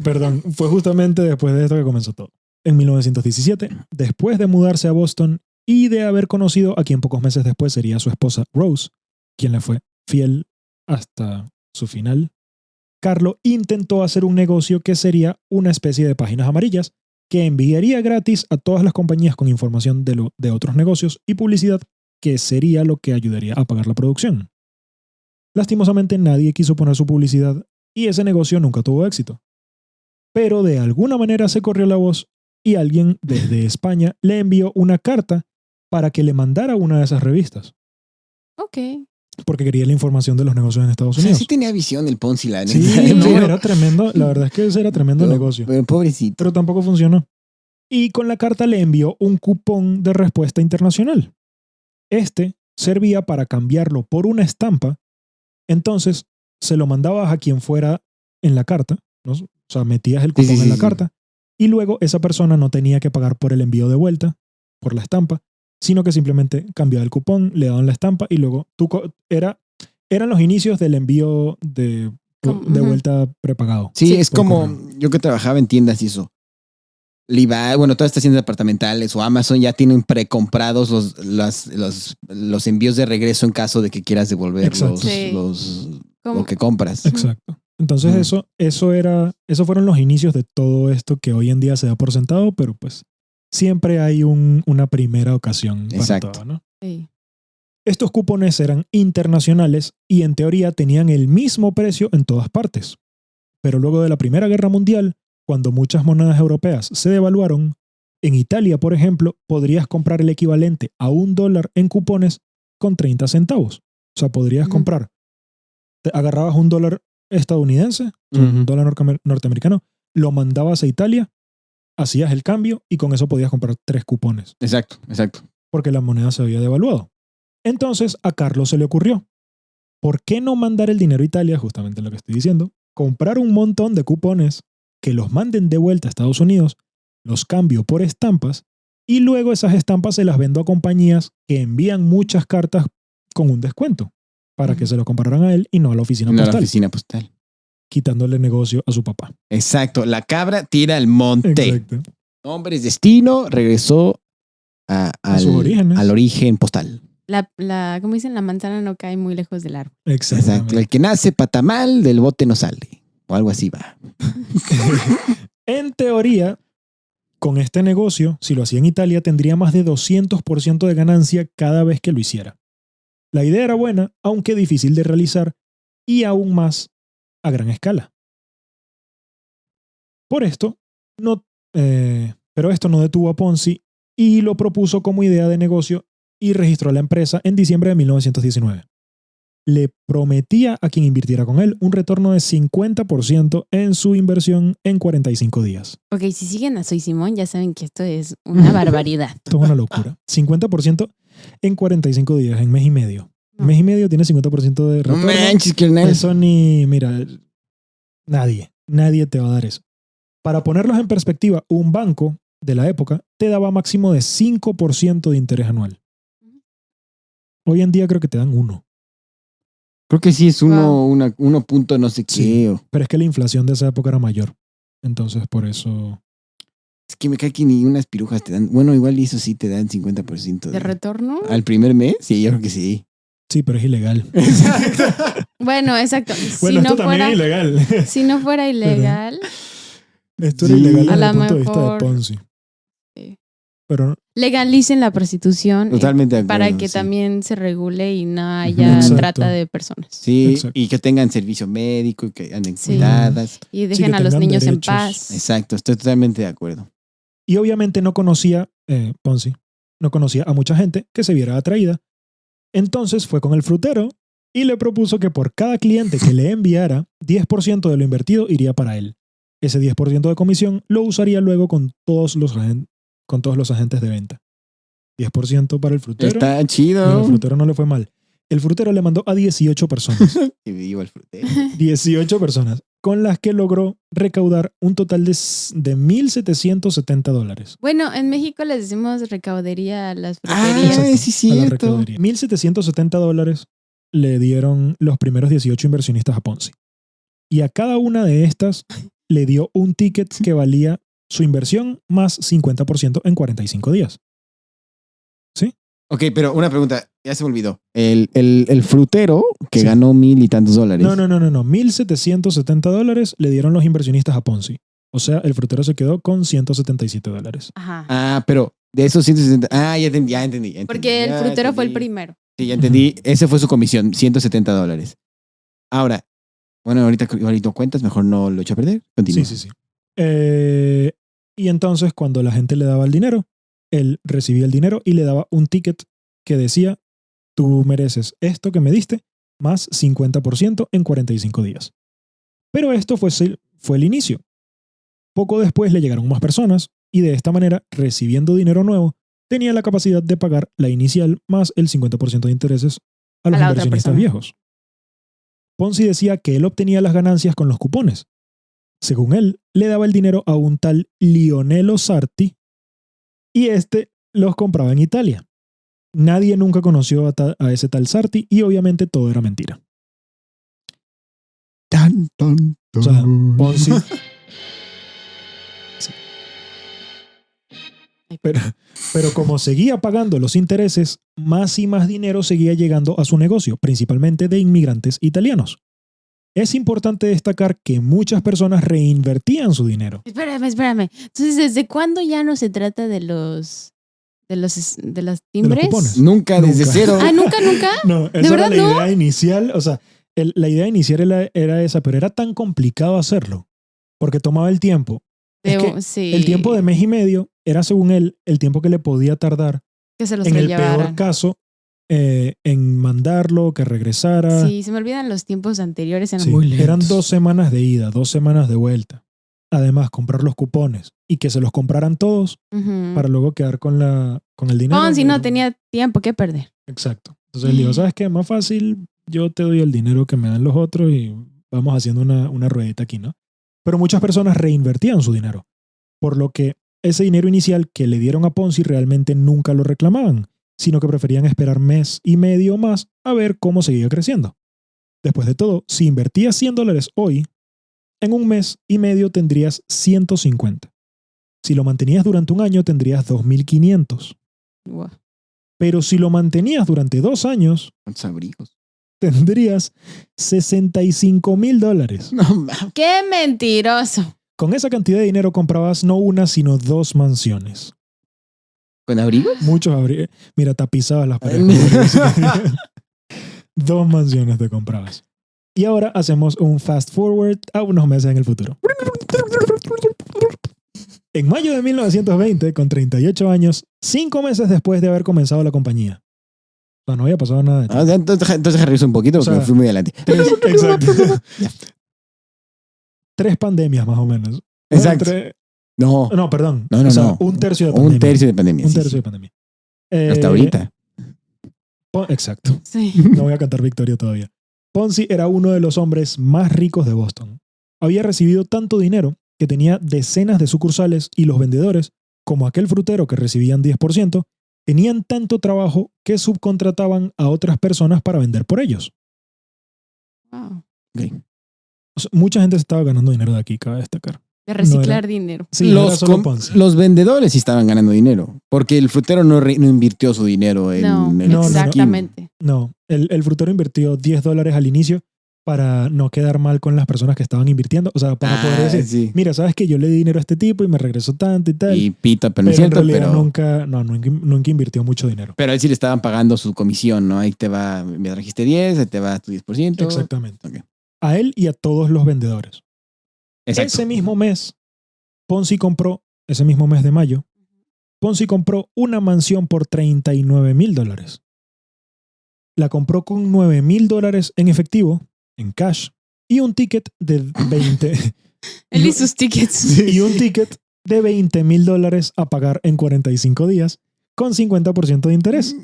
Perdón, fue justamente después de esto que comenzó todo. En 1917, después de mudarse a Boston y de haber conocido a quien pocos meses después sería su esposa Rose, quien le fue fiel hasta su final, Carlo intentó hacer un negocio que sería una especie de páginas amarillas que enviaría gratis a todas las compañías con información de otros negocios y publicidad, que sería lo que ayudaría a pagar la producción. Lastimosamente nadie quiso poner su publicidad y ese negocio nunca tuvo éxito. Pero de alguna manera se corrió la voz y alguien desde España le envió una carta para que le mandara una de esas revistas, Ok. porque quería la información de los negocios en Estados O sea, Unidos. sí tenía visión el Ponzi, la neta. Sí, no, pero, era tremendo. La verdad es que ese era tremendo negocio. pero pobrecito. Pero tampoco funcionó. Y con la carta le envió un cupón de respuesta internacional. Este servía para cambiarlo por una estampa. Entonces, se lo mandabas a quien fuera en la carta, ¿no? O sea, metías el cupón en la carta y luego esa persona no tenía que pagar por el envío de vuelta, por la estampa, sino que simplemente cambiaba el cupón, le daban la estampa y luego eran los inicios del envío de vuelta prepagado. Sí, es por como correo. yo que trabajaba en tiendas y eso. Levi, bueno, todas estas tiendas departamentales o Amazon ya tienen precomprados los envíos de regreso en caso de que quieras devolver Exacto. Sí. lo que compras. Exacto. Entonces eso fueron los inicios de todo esto que hoy en día se da por sentado, pero pues siempre hay una primera ocasión para Exacto. todo, ¿no? Sí. Estos cupones eran internacionales y en teoría tenían el mismo precio en todas partes. Pero luego de la Primera Guerra Mundial, cuando muchas monedas europeas se devaluaron, en Italia, por ejemplo, podrías comprar el equivalente a $1 en cupones con 30 centavos. O sea, podrías comprar, te agarrabas $1 estadounidense, un dólar norteamericano, lo mandabas a Italia, hacías el cambio y con eso podías comprar 3 cupones, Exacto. porque la moneda se había devaluado. Entonces a Carlos se le ocurrió, ¿por qué no mandar el dinero a Italia? Justamente lo que estoy diciendo, comprar un montón de cupones que los manden de vuelta a Estados Unidos, los cambio por estampas y luego esas estampas se las vendo a compañías que envían muchas cartas con un descuento para que se lo compraran a él y no a la oficina No, postal, la oficina postal. quitándole negocio a su papá. Exacto. La cabra tira al monte. Exacto. Nombres destino, regresó al, sus orígenes. al origen postal. Como dicen, la manzana no cae muy lejos del árbol. Exacto. Exactamente. El que nace patamal del bote no sale. O algo así va. En teoría, con este negocio, si lo hacía en Italia, tendría más de 200% de ganancia cada vez que lo hiciera. La idea era buena, aunque difícil de realizar y aún más a gran escala. Pero esto no detuvo a Ponzi y lo propuso como idea de negocio y registró la empresa en diciembre de 1919. Le prometía a quien invirtiera con él un retorno de 50% en su inversión en 45 días. Ok, si siguen a Soy Simón, ya saben que esto es una barbaridad. Esto es una locura. 50% en 45 días, en mes y medio. No. Mes y medio tiene 50% de No retorno. manches, carnal. Eso mira, nadie te va a dar eso. Para ponerlos en perspectiva, un banco de la época te daba máximo de 5% de interés anual. Hoy en día creo que te dan 1. Creo que sí es Wow. 1 punto no sé qué. Sí. o- Pero es que la inflación de esa época era mayor. Entonces, por eso... Es que me cae que ni unas pirujas te dan. Bueno, igual y eso sí te dan 50% ¿De retorno? al primer mes. Sí, yo creo que sí. Sí, pero es ilegal. Exacto. Bueno, exacto. Bueno, si, esto no también fuera, es ilegal. si no fuera ilegal, Esto era Sí. ilegal A desde la el punto de vista de mejor- Ponzi. Sí. Pero legalicen la prostitución Totalmente de acuerdo. para que sí. también se regule y no haya Exacto. trata de personas. Sí, Exacto. y que tengan servicio médico y que anden Sí. cuidadas. Y Sí, dejen que a los tengan niños en derechos. paz. Exacto, estoy totalmente de acuerdo. Y obviamente no conocía, Ponzi, no conocía a mucha gente que se viera atraída. Entonces fue con el frutero y le propuso que por cada cliente que le enviara, 10% de lo invertido iría para él. Ese 10% de comisión lo usaría luego con todos los agentes de venta. 10% para el frutero. Está Y al chido. frutero no le fue mal. El frutero le mandó a 18 personas. Y vivo el frutero. 18 personas, con las que logró recaudar un total de $1,770. Bueno, en México les decimos recaudería a las Ah, fruterías. sí, A la cierto. recaudería. $1,770 le dieron los primeros 18 inversionistas a Ponzi. Y a cada una de estas le dio un ticket que valía su inversión más 50% en 45 días. Ok, pero una pregunta, ya se me olvidó. El frutero que Sí. ganó $1,000 y tantos dólares. No. $1,770 le dieron los inversionistas a Ponzi. O sea, el frutero se quedó con $177. Ajá. Ah, pero de esos 160. Ah, ya entendí. Porque el Ya frutero fue el entendí. primero. Sí, ya entendí. Ese fue su comisión, $170. Ahora, bueno, ahorita cuentas, mejor no lo echo a perder. Continúa. Sí. Y entonces cuando la gente le daba el dinero, él recibía el dinero y le daba un ticket que decía, tú mereces esto que me diste, más 50% en 45 días. Pero esto fue el inicio. Poco después le llegaron más personas y de esta manera, recibiendo dinero nuevo, tenía la capacidad de pagar la inicial más el 50% de intereses a los A la otra inversionistas persona. viejos. Ponzi decía que él obtenía las ganancias con los cupones. Según él, le daba el dinero a un tal Lionello Sarti y este los compraba en Italia. Nadie nunca conoció a ese tal Sarti y obviamente todo era mentira. Tan, tan, O sea, Ponzi... Pero como seguía pagando los intereses, más y más dinero seguía llegando a su negocio, principalmente de inmigrantes italianos. Es importante destacar que muchas personas reinvertían su dinero. Espérame. Entonces, ¿desde cuándo ya no se trata de los timbres? cupones. Nunca, desde Nunca. cero. Ah, nunca. No, esa era verdad la no? idea inicial. O sea, la idea inicial era esa, pero era tan complicado hacerlo porque tomaba el tiempo. Es que sí, el tiempo de mes y medio era, según él, el tiempo que le podía tardar, que se los en el peor llevaran. caso, en mandarlo, que regresara. Sí, se me olvidan los tiempos anteriores, eran Sí, muy lentos. eran 2 semanas de ida, 2 semanas de vuelta. Además, comprar los cupones y que se los compraran todos Ujú. para luego quedar con el dinero. Ponzi no Era- tenía tiempo que perder. Exacto. Entonces él dijo, ¿sabes qué? Más fácil, yo te doy el dinero que me dan los otros y vamos haciendo una ruedita aquí, ¿no? Pero muchas personas reinvertían su dinero, por lo que ese dinero inicial que le dieron a Ponzi realmente nunca lo reclamaban, sino que preferían esperar mes y medio más a ver cómo seguía creciendo. Después de todo, si invertías $100 hoy, en un mes y medio tendrías 150. Si lo mantenías durante un año, tendrías 2,500. Wow. Pero si lo mantenías durante 2 años, ¿Cuántos abrigos? tendrías $65,000. No, mames. ¡Qué mentiroso! Con esa cantidad de dinero comprabas no una, sino 2 mansiones. ¿Con abrigos? Muchos mira, tapizabas las paredes. 2 mansiones te comprabas. Y ahora hacemos un fast forward a unos meses en el futuro. En mayo de 1920, con 38 años, 5 meses después de haber comenzado la compañía. O sea, no había pasado nada de tiempo. Ah, entonces regreso un poquito O porque sea, me fui muy adelante. Exacto. 3 pandemias más o menos. Exacto. No, No, perdón. No, O sea, no. un tercio de pandemia. un tercio de pandemia. Un sí, tercio sí. de pandemia. Hasta ahorita. Exacto. Sí. No voy a cantar victoria todavía. Ponzi era uno de los hombres más ricos de Boston. Había recibido tanto dinero que tenía decenas de sucursales y los vendedores, como aquel frutero que recibían 10%, tenían tanto trabajo que subcontrataban a otras personas para vender por ellos. Wow. O sea, mucha gente estaba ganando dinero de aquí, cabe destacar. De reciclar dinero. Sí, no era solo Ponzi. Los vendedores sí estaban ganando dinero, porque el frutero no invirtió su dinero en el exactamente. No, el frutero invirtió $10 al inicio para no quedar mal con las personas que estaban invirtiendo. O sea, para poder decir, sí. mira, sabes que yo le di dinero a este tipo y me regresó tanto y tal. Y pita, pero no es Pero en cierto, realidad nunca invirtió mucho dinero. Pero a él sí le estaban pagando su comisión, ¿no? Ahí te va, me trajiste 10, ahí te va tu 10%. Exactamente. Okay. A él y a todos los vendedores. Exacto. Ese mismo mes de mayo, Ponzi compró una mansión por $39,000. La compró con $9,000 en efectivo, en cash, y un ticket de 20. Él y sus tickets. Y un ticket de $20,000 a pagar en 45 días con 50% de interés.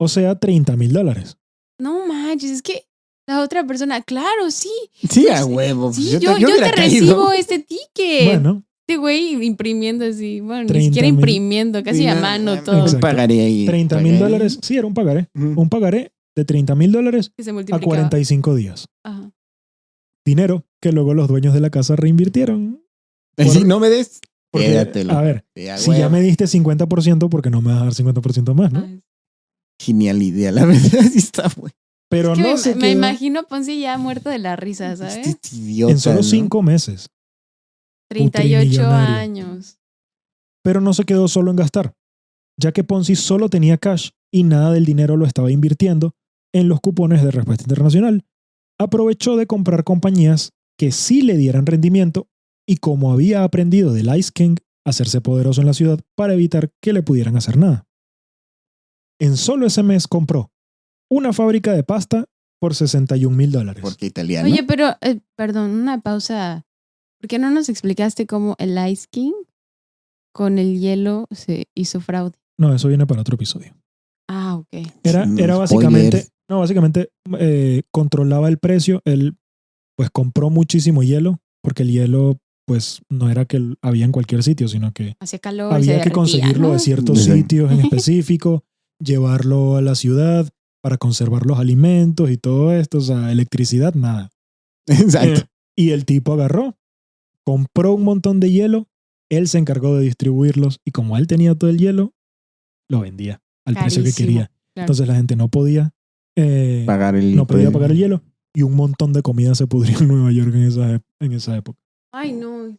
O sea, $30,000. No manches, es que la otra persona, claro, sí. Sí, a huevo. Sí, yo te recibo este ticket. Bueno. Este güey imprimiendo así, bueno, 30,000. ni siquiera imprimiendo, casi a mano todo. Exacto. Un pagaré ahí. $30,000, sí, era un pagaré. Un pagaré de $30,000 Que se a multiplicaba. 45 días. Ajá. Dinero que luego los dueños de la casa reinvirtieron. Si no me des, Porque, quédatelo. a ver, si ya me diste 50%, ¿por qué no me vas a dar 50% más, no? Ay. Genial idea, la verdad, sí está bueno. Pero Es que no sé me imagino a Ponzi ya muerto de la risa, ¿sabes? Este idiota, en solo ¿no? 5 meses. 38 Putrimillonario. años. Pero no se quedó solo en gastar, ya que Ponzi solo tenía cash y nada del dinero lo estaba invirtiendo en los cupones de Respuesta Internacional. Aprovechó de comprar compañías que sí le dieran rendimiento y, como había aprendido del Ice King, hacerse poderoso en la ciudad para evitar que le pudieran hacer nada. En solo ese mes compró una fábrica de pasta por $61,000. Porque italiano. Oye, pero, perdón, una pausa. ¿Por qué no nos explicaste cómo el Ice King con el hielo se hizo fraude? No, eso viene para otro episodio. Ah, ok. Era básicamente, controlaba el precio. Él pues compró muchísimo hielo, porque el hielo pues no era que había en cualquier sitio, sino que Hacía calor, había se que derretía, conseguirlo ¿no? de ciertos sitios en específico, llevarlo a la ciudad para conservar los alimentos y todo esto. O sea, electricidad, nada. Exacto. Y el tipo agarró, compró un montón de hielo, él se encargó de distribuirlos y como él tenía todo el hielo, lo vendía al precio que Carísimo, quería. claro. Entonces la gente no podía pagar el hielo y un montón de comida se pudrió en Nueva York en esa época. Ay, no,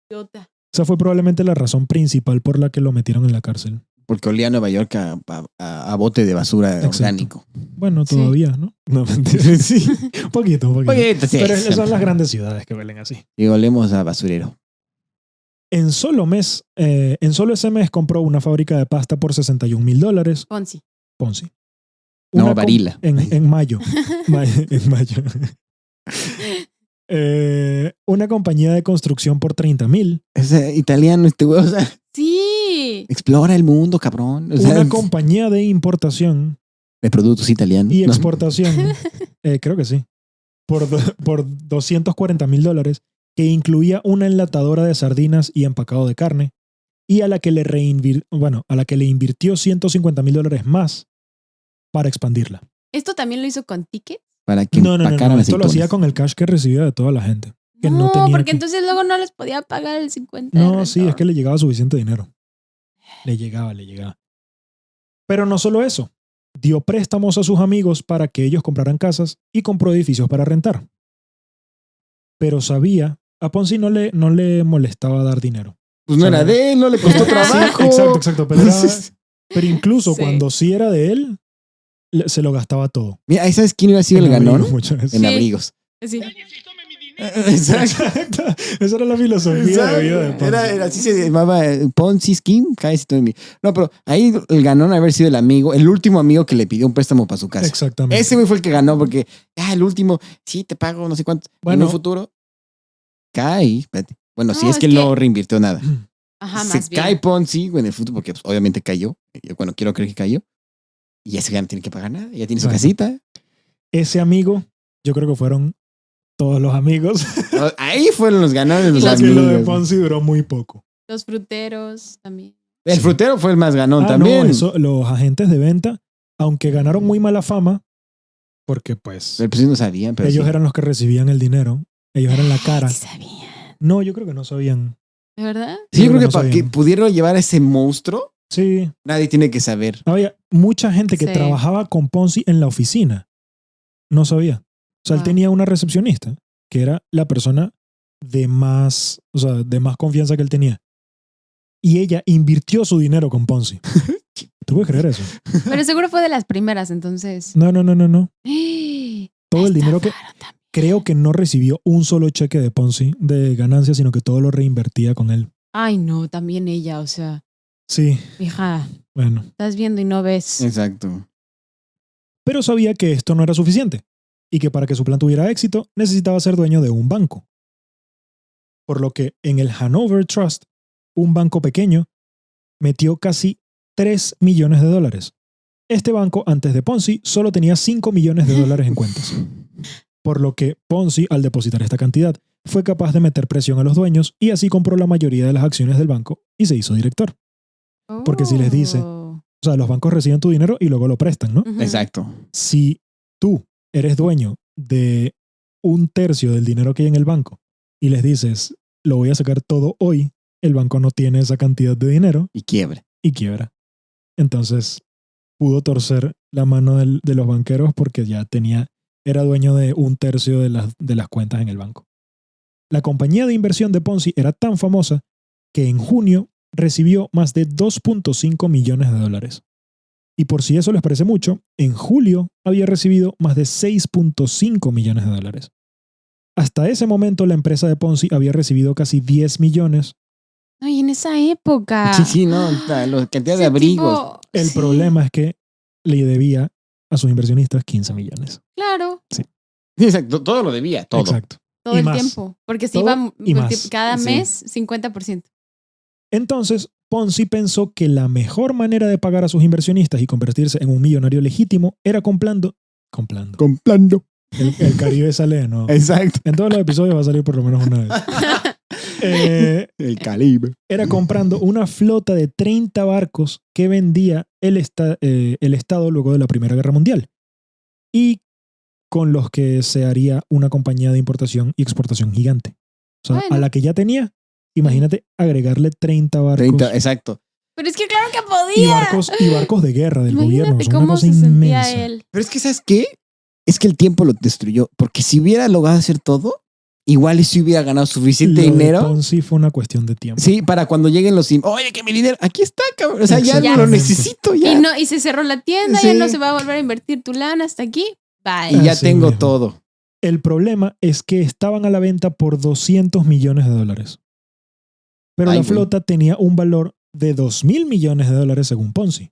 idiota. Esa fue probablemente la razón principal por la que lo metieron en la cárcel. Porque olía a Nueva York a bote de basura orgánico. Bueno, Sí. todavía, ¿no? No, mentira. Sí, un poquito. Sí, Pero son las grandes ciudades que huelen así. Y olemos a basurero. En solo ese mes compró una fábrica de pasta por $61,000. Ponzi. No, Barilla. En mayo. En mayo. Una compañía de construcción por $30,000. Es italiano este güey, o sea, Sí. explora el mundo, cabrón. O sea, Una compañía de importación de productos italianos. y ¿no? exportación, creo que sí, por $240,000, que incluía una enlatadora de sardinas y empacado de carne, y a la que le invirtió $150,000 más para expandirla. ¿Esto también lo hizo con tickets? Para que No. empacaran Esto lo hacía aceitunas. con el cash que recibía de toda la gente. Que no No, tenía porque que- entonces luego no les podía pagar el 50. No, sí, es que le llegaba suficiente dinero. Le llegaba. Pero no solo eso. Dio préstamos a sus amigos para que ellos compraran casas y compró edificios para rentar. Pero a Ponzi no le molestaba dar dinero. Pues no era de él, no le costó trabajo. Exacto. Pero incluso Sí. cuando sí era de él, se lo gastaba todo. Mira, ahí sabes quién iba a ser el En abrigos, ganón. muchas veces. En Sí. abrigos. Sí. Exacto. Esa era la filosofía de vida de Ponzi. Era así se llamaba Ponzi Scheme. Cállate tú de mí. No, pero ahí el ganón haber sido el amigo, el último amigo que le pidió un préstamo para su casa. Exactamente. Ese güey fue el que ganó porque, el último, sí, te pago no sé cuánto. Bueno. En un futuro, cae. Espérate. Bueno, si No, es que es que- no reinvirtió nada. Ajá, Se más bien. cae Ponzi en el futuro porque pues, obviamente cayó. Bueno, quiero creer que cayó. Y ese ya no tiene que pagar nada. Ya tiene su Bueno. casita. Ese amigo, yo creo que fueron todos los amigos. Ahí fueron los ganadores de los Y los Porque lo de amigos. Ponzi duró muy poco. Los fruteros también. El Sí. frutero fue el más ganón Ah, también. no, eso, los agentes de venta, aunque ganaron muy mala fama, porque pues Pero pues sí no sabían, pero ellos sí. eran los que recibían el dinero, ellos eran la cara. Sí sabía. No, yo creo que no sabían. ¿De verdad? Sí, yo creo que no para que sabían. pudieran llevar a ese monstruo, Sí, nadie tiene que saber. había mucha gente que Sí. trabajaba con Ponzi en la oficina. No sabía. O sea, él Wow. tenía una recepcionista que era la persona de más, o sea, de más confianza que él tenía. Y ella invirtió su dinero con Ponzi. ¿Tú puedes creer eso? Pero seguro fue de las primeras, entonces. No. ¡Ah! Todo el dinero que Estafaron también. creo que no recibió un solo cheque de Ponzi de ganancia, sino que todo lo reinvertía con él. Ay, no, también ella, o sea, Sí, hija, bueno. estás viendo y no ves. Exacto. Pero sabía que esto no era suficiente y que para que su plan tuviera éxito necesitaba ser dueño de un banco. Por lo que en el Hanover Trust, un banco pequeño, metió casi $3 millones. Este banco, antes de Ponzi, solo tenía $5 millones en cuentas. Por lo que Ponzi, al depositar esta cantidad, fue capaz de meter presión a los dueños y así compró la mayoría de las acciones del banco y se hizo director. Porque si les dice- Oh. O sea, los bancos reciben tu dinero y luego lo prestan, ¿no? Ujú. Exacto. Si tú eres dueño de 1/3 del dinero que hay en el banco y les dices, lo voy a sacar todo hoy, el banco no tiene esa cantidad de dinero Y quiebre. y quiebra. Entonces pudo torcer la mano de los banqueros porque ya era dueño de 1/3 de las cuentas en el banco. La compañía de inversión de Ponzi era tan famosa que en junio recibió más de $2.5 millones. Y por si eso les parece mucho, en julio había recibido más de $6.5 millones. Hasta ese momento la empresa de Ponzi había recibido casi 10 millones. Ay, en esa época. Sí, no. La cantidad de Ese abrigos. tipo- El sí, problema es que le debía a sus inversionistas 15 millones. Claro, Sí, exacto. Todo lo debía. Todo. Exacto. todo Y el más. tiempo. Porque se Todo iba y más. cada Sí. mes 50%. Entonces, Ponzi pensó que la mejor manera de pagar a sus inversionistas y convertirse en un millonario legítimo era comprando. Comprando. El Caribe sale de nuevo. Exacto. En todos los episodios va a salir por lo menos una vez. El calibre. Era comprando una flota de 30 barcos que vendía el Estado luego de la Primera Guerra Mundial y con los que se haría una compañía de importación y exportación gigante. O sea, Bueno. a la que ya tenía, imagínate agregarle 30 barcos 30, exacto. Pero es que claro que y podía. barcos de guerra del gobierno. Imagínate Es una cómo cosa se sentía inmensa. él. Pero es que, ¿sabes qué? Es que el tiempo lo destruyó. Porque si hubiera logrado hacer todo, igual y si hubiera ganado suficiente Lo de dinero. Ponzi fue una cuestión de tiempo. Sí, para cuando lleguen los... Oye, que mi dinero... Aquí está, cabrón. O sea, ya no lo Exactamente. necesito. Ya. Y se cerró la tienda, Sí. ya no se va a volver a invertir tu lana hasta aquí. Bye. Y ya Así tengo mismo. todo. El problema es que estaban a la venta por $200 millones. Pero Ay, la güey. flota tenía un valor de $2.000 millones según Ponzi.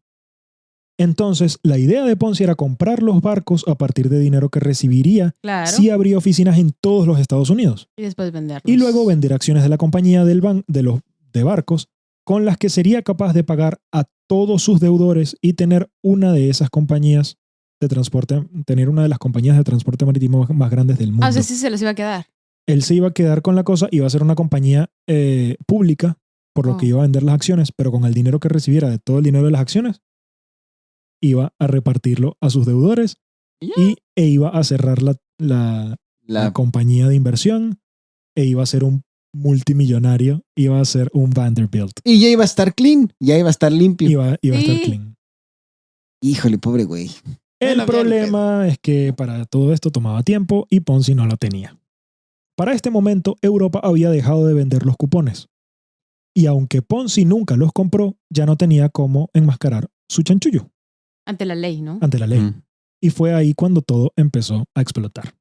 Entonces, la idea de Ponzi era comprar los barcos a partir de dinero que recibiría Claro. si abría oficinas en todos los Estados Unidos. Y después venderlos. Y luego vender acciones de la compañía de barcos con las que sería capaz de pagar a todos sus deudores y tener una de esas compañías de transporte, tener una de las compañías de transporte marítimo más grandes del mundo. Ah, o sea, sí se los iba a quedar. Él se iba a quedar con la cosa, iba a ser una compañía pública, por lo que Oh. iba a vender las acciones, pero con el dinero que recibiera de todo el dinero de las acciones, iba a repartirlo a sus deudores e iba a cerrar la compañía de inversión e iba a ser un multimillonario, iba a ser un Vanderbilt. Y ya iba a estar clean. Ya iba a estar limpio. Iba a estar Sí. clean. Híjole, pobre güey. El Bueno, problema es que para todo esto tomaba tiempo y Ponzi no lo tenía. Para este momento, Europa había dejado de vender los cupones. Y aunque Ponzi nunca los compró, ya no tenía cómo enmascarar su chanchullo Ante la ley, ¿no? ante la ley. Mm. Y fue ahí cuando todo empezó a explotar.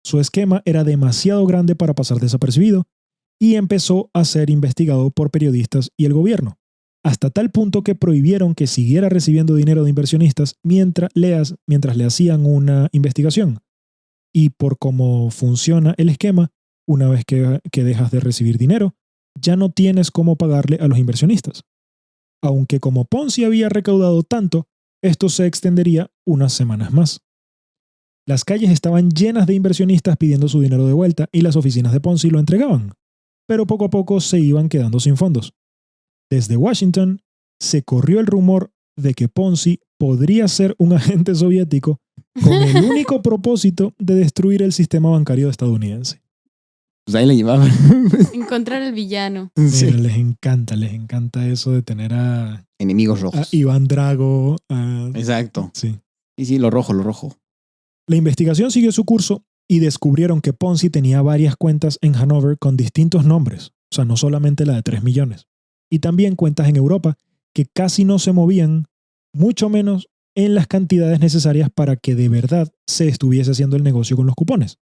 Su esquema era demasiado grande para pasar desapercibido y empezó a ser investigado por periodistas y el gobierno, hasta tal punto que prohibieron que siguiera recibiendo dinero de inversionistas mientras le hacían una investigación. Y por cómo funciona el esquema, una vez que dejas de recibir dinero, ya no tienes cómo pagarle a los inversionistas. Aunque como Ponzi había recaudado tanto, esto se extendería unas semanas más. Las calles estaban llenas de inversionistas pidiendo su dinero de vuelta y las oficinas de Ponzi lo entregaban, pero poco a poco se iban quedando sin fondos. Desde Washington, se corrió el rumor de que Ponzi podría ser un agente soviético con el único propósito de destruir el sistema bancario estadounidense. Pues ahí le llevaban. Encontrar al villano. Sí. Mira, les encanta eso de tener a Enemigos rojos. Iván Drago. Exacto. Sí. Sí, lo rojo, lo rojo. La investigación siguió su curso y descubrieron que Ponzi tenía varias cuentas en Hanover con distintos nombres, o sea, no solamente la de 3 millones, y también cuentas en Europa que casi no se movían, mucho menos en las cantidades necesarias para que de verdad se estuviese haciendo el negocio con los cupones.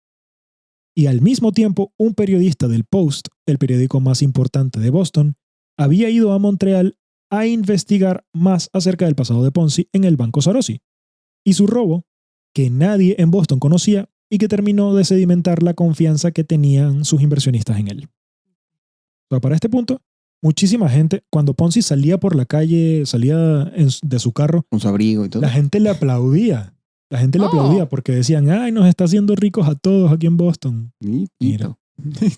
Y al mismo tiempo, un periodista del Post, el periódico más importante de Boston, había ido a Montreal a investigar más acerca del pasado de Ponzi en el Banco Sarosi y su robo, que nadie en Boston conocía y que terminó de sedimentar la confianza que tenían sus inversionistas en él. O sea, para este punto, muchísima gente, cuando Ponzi salía por la calle, de su carro, Con su abrigo y todo. la gente le aplaudía. La gente le Oh. aplaudía porque decían, ay, nos está haciendo ricos a todos aquí en Boston. Sí, Mira. pito.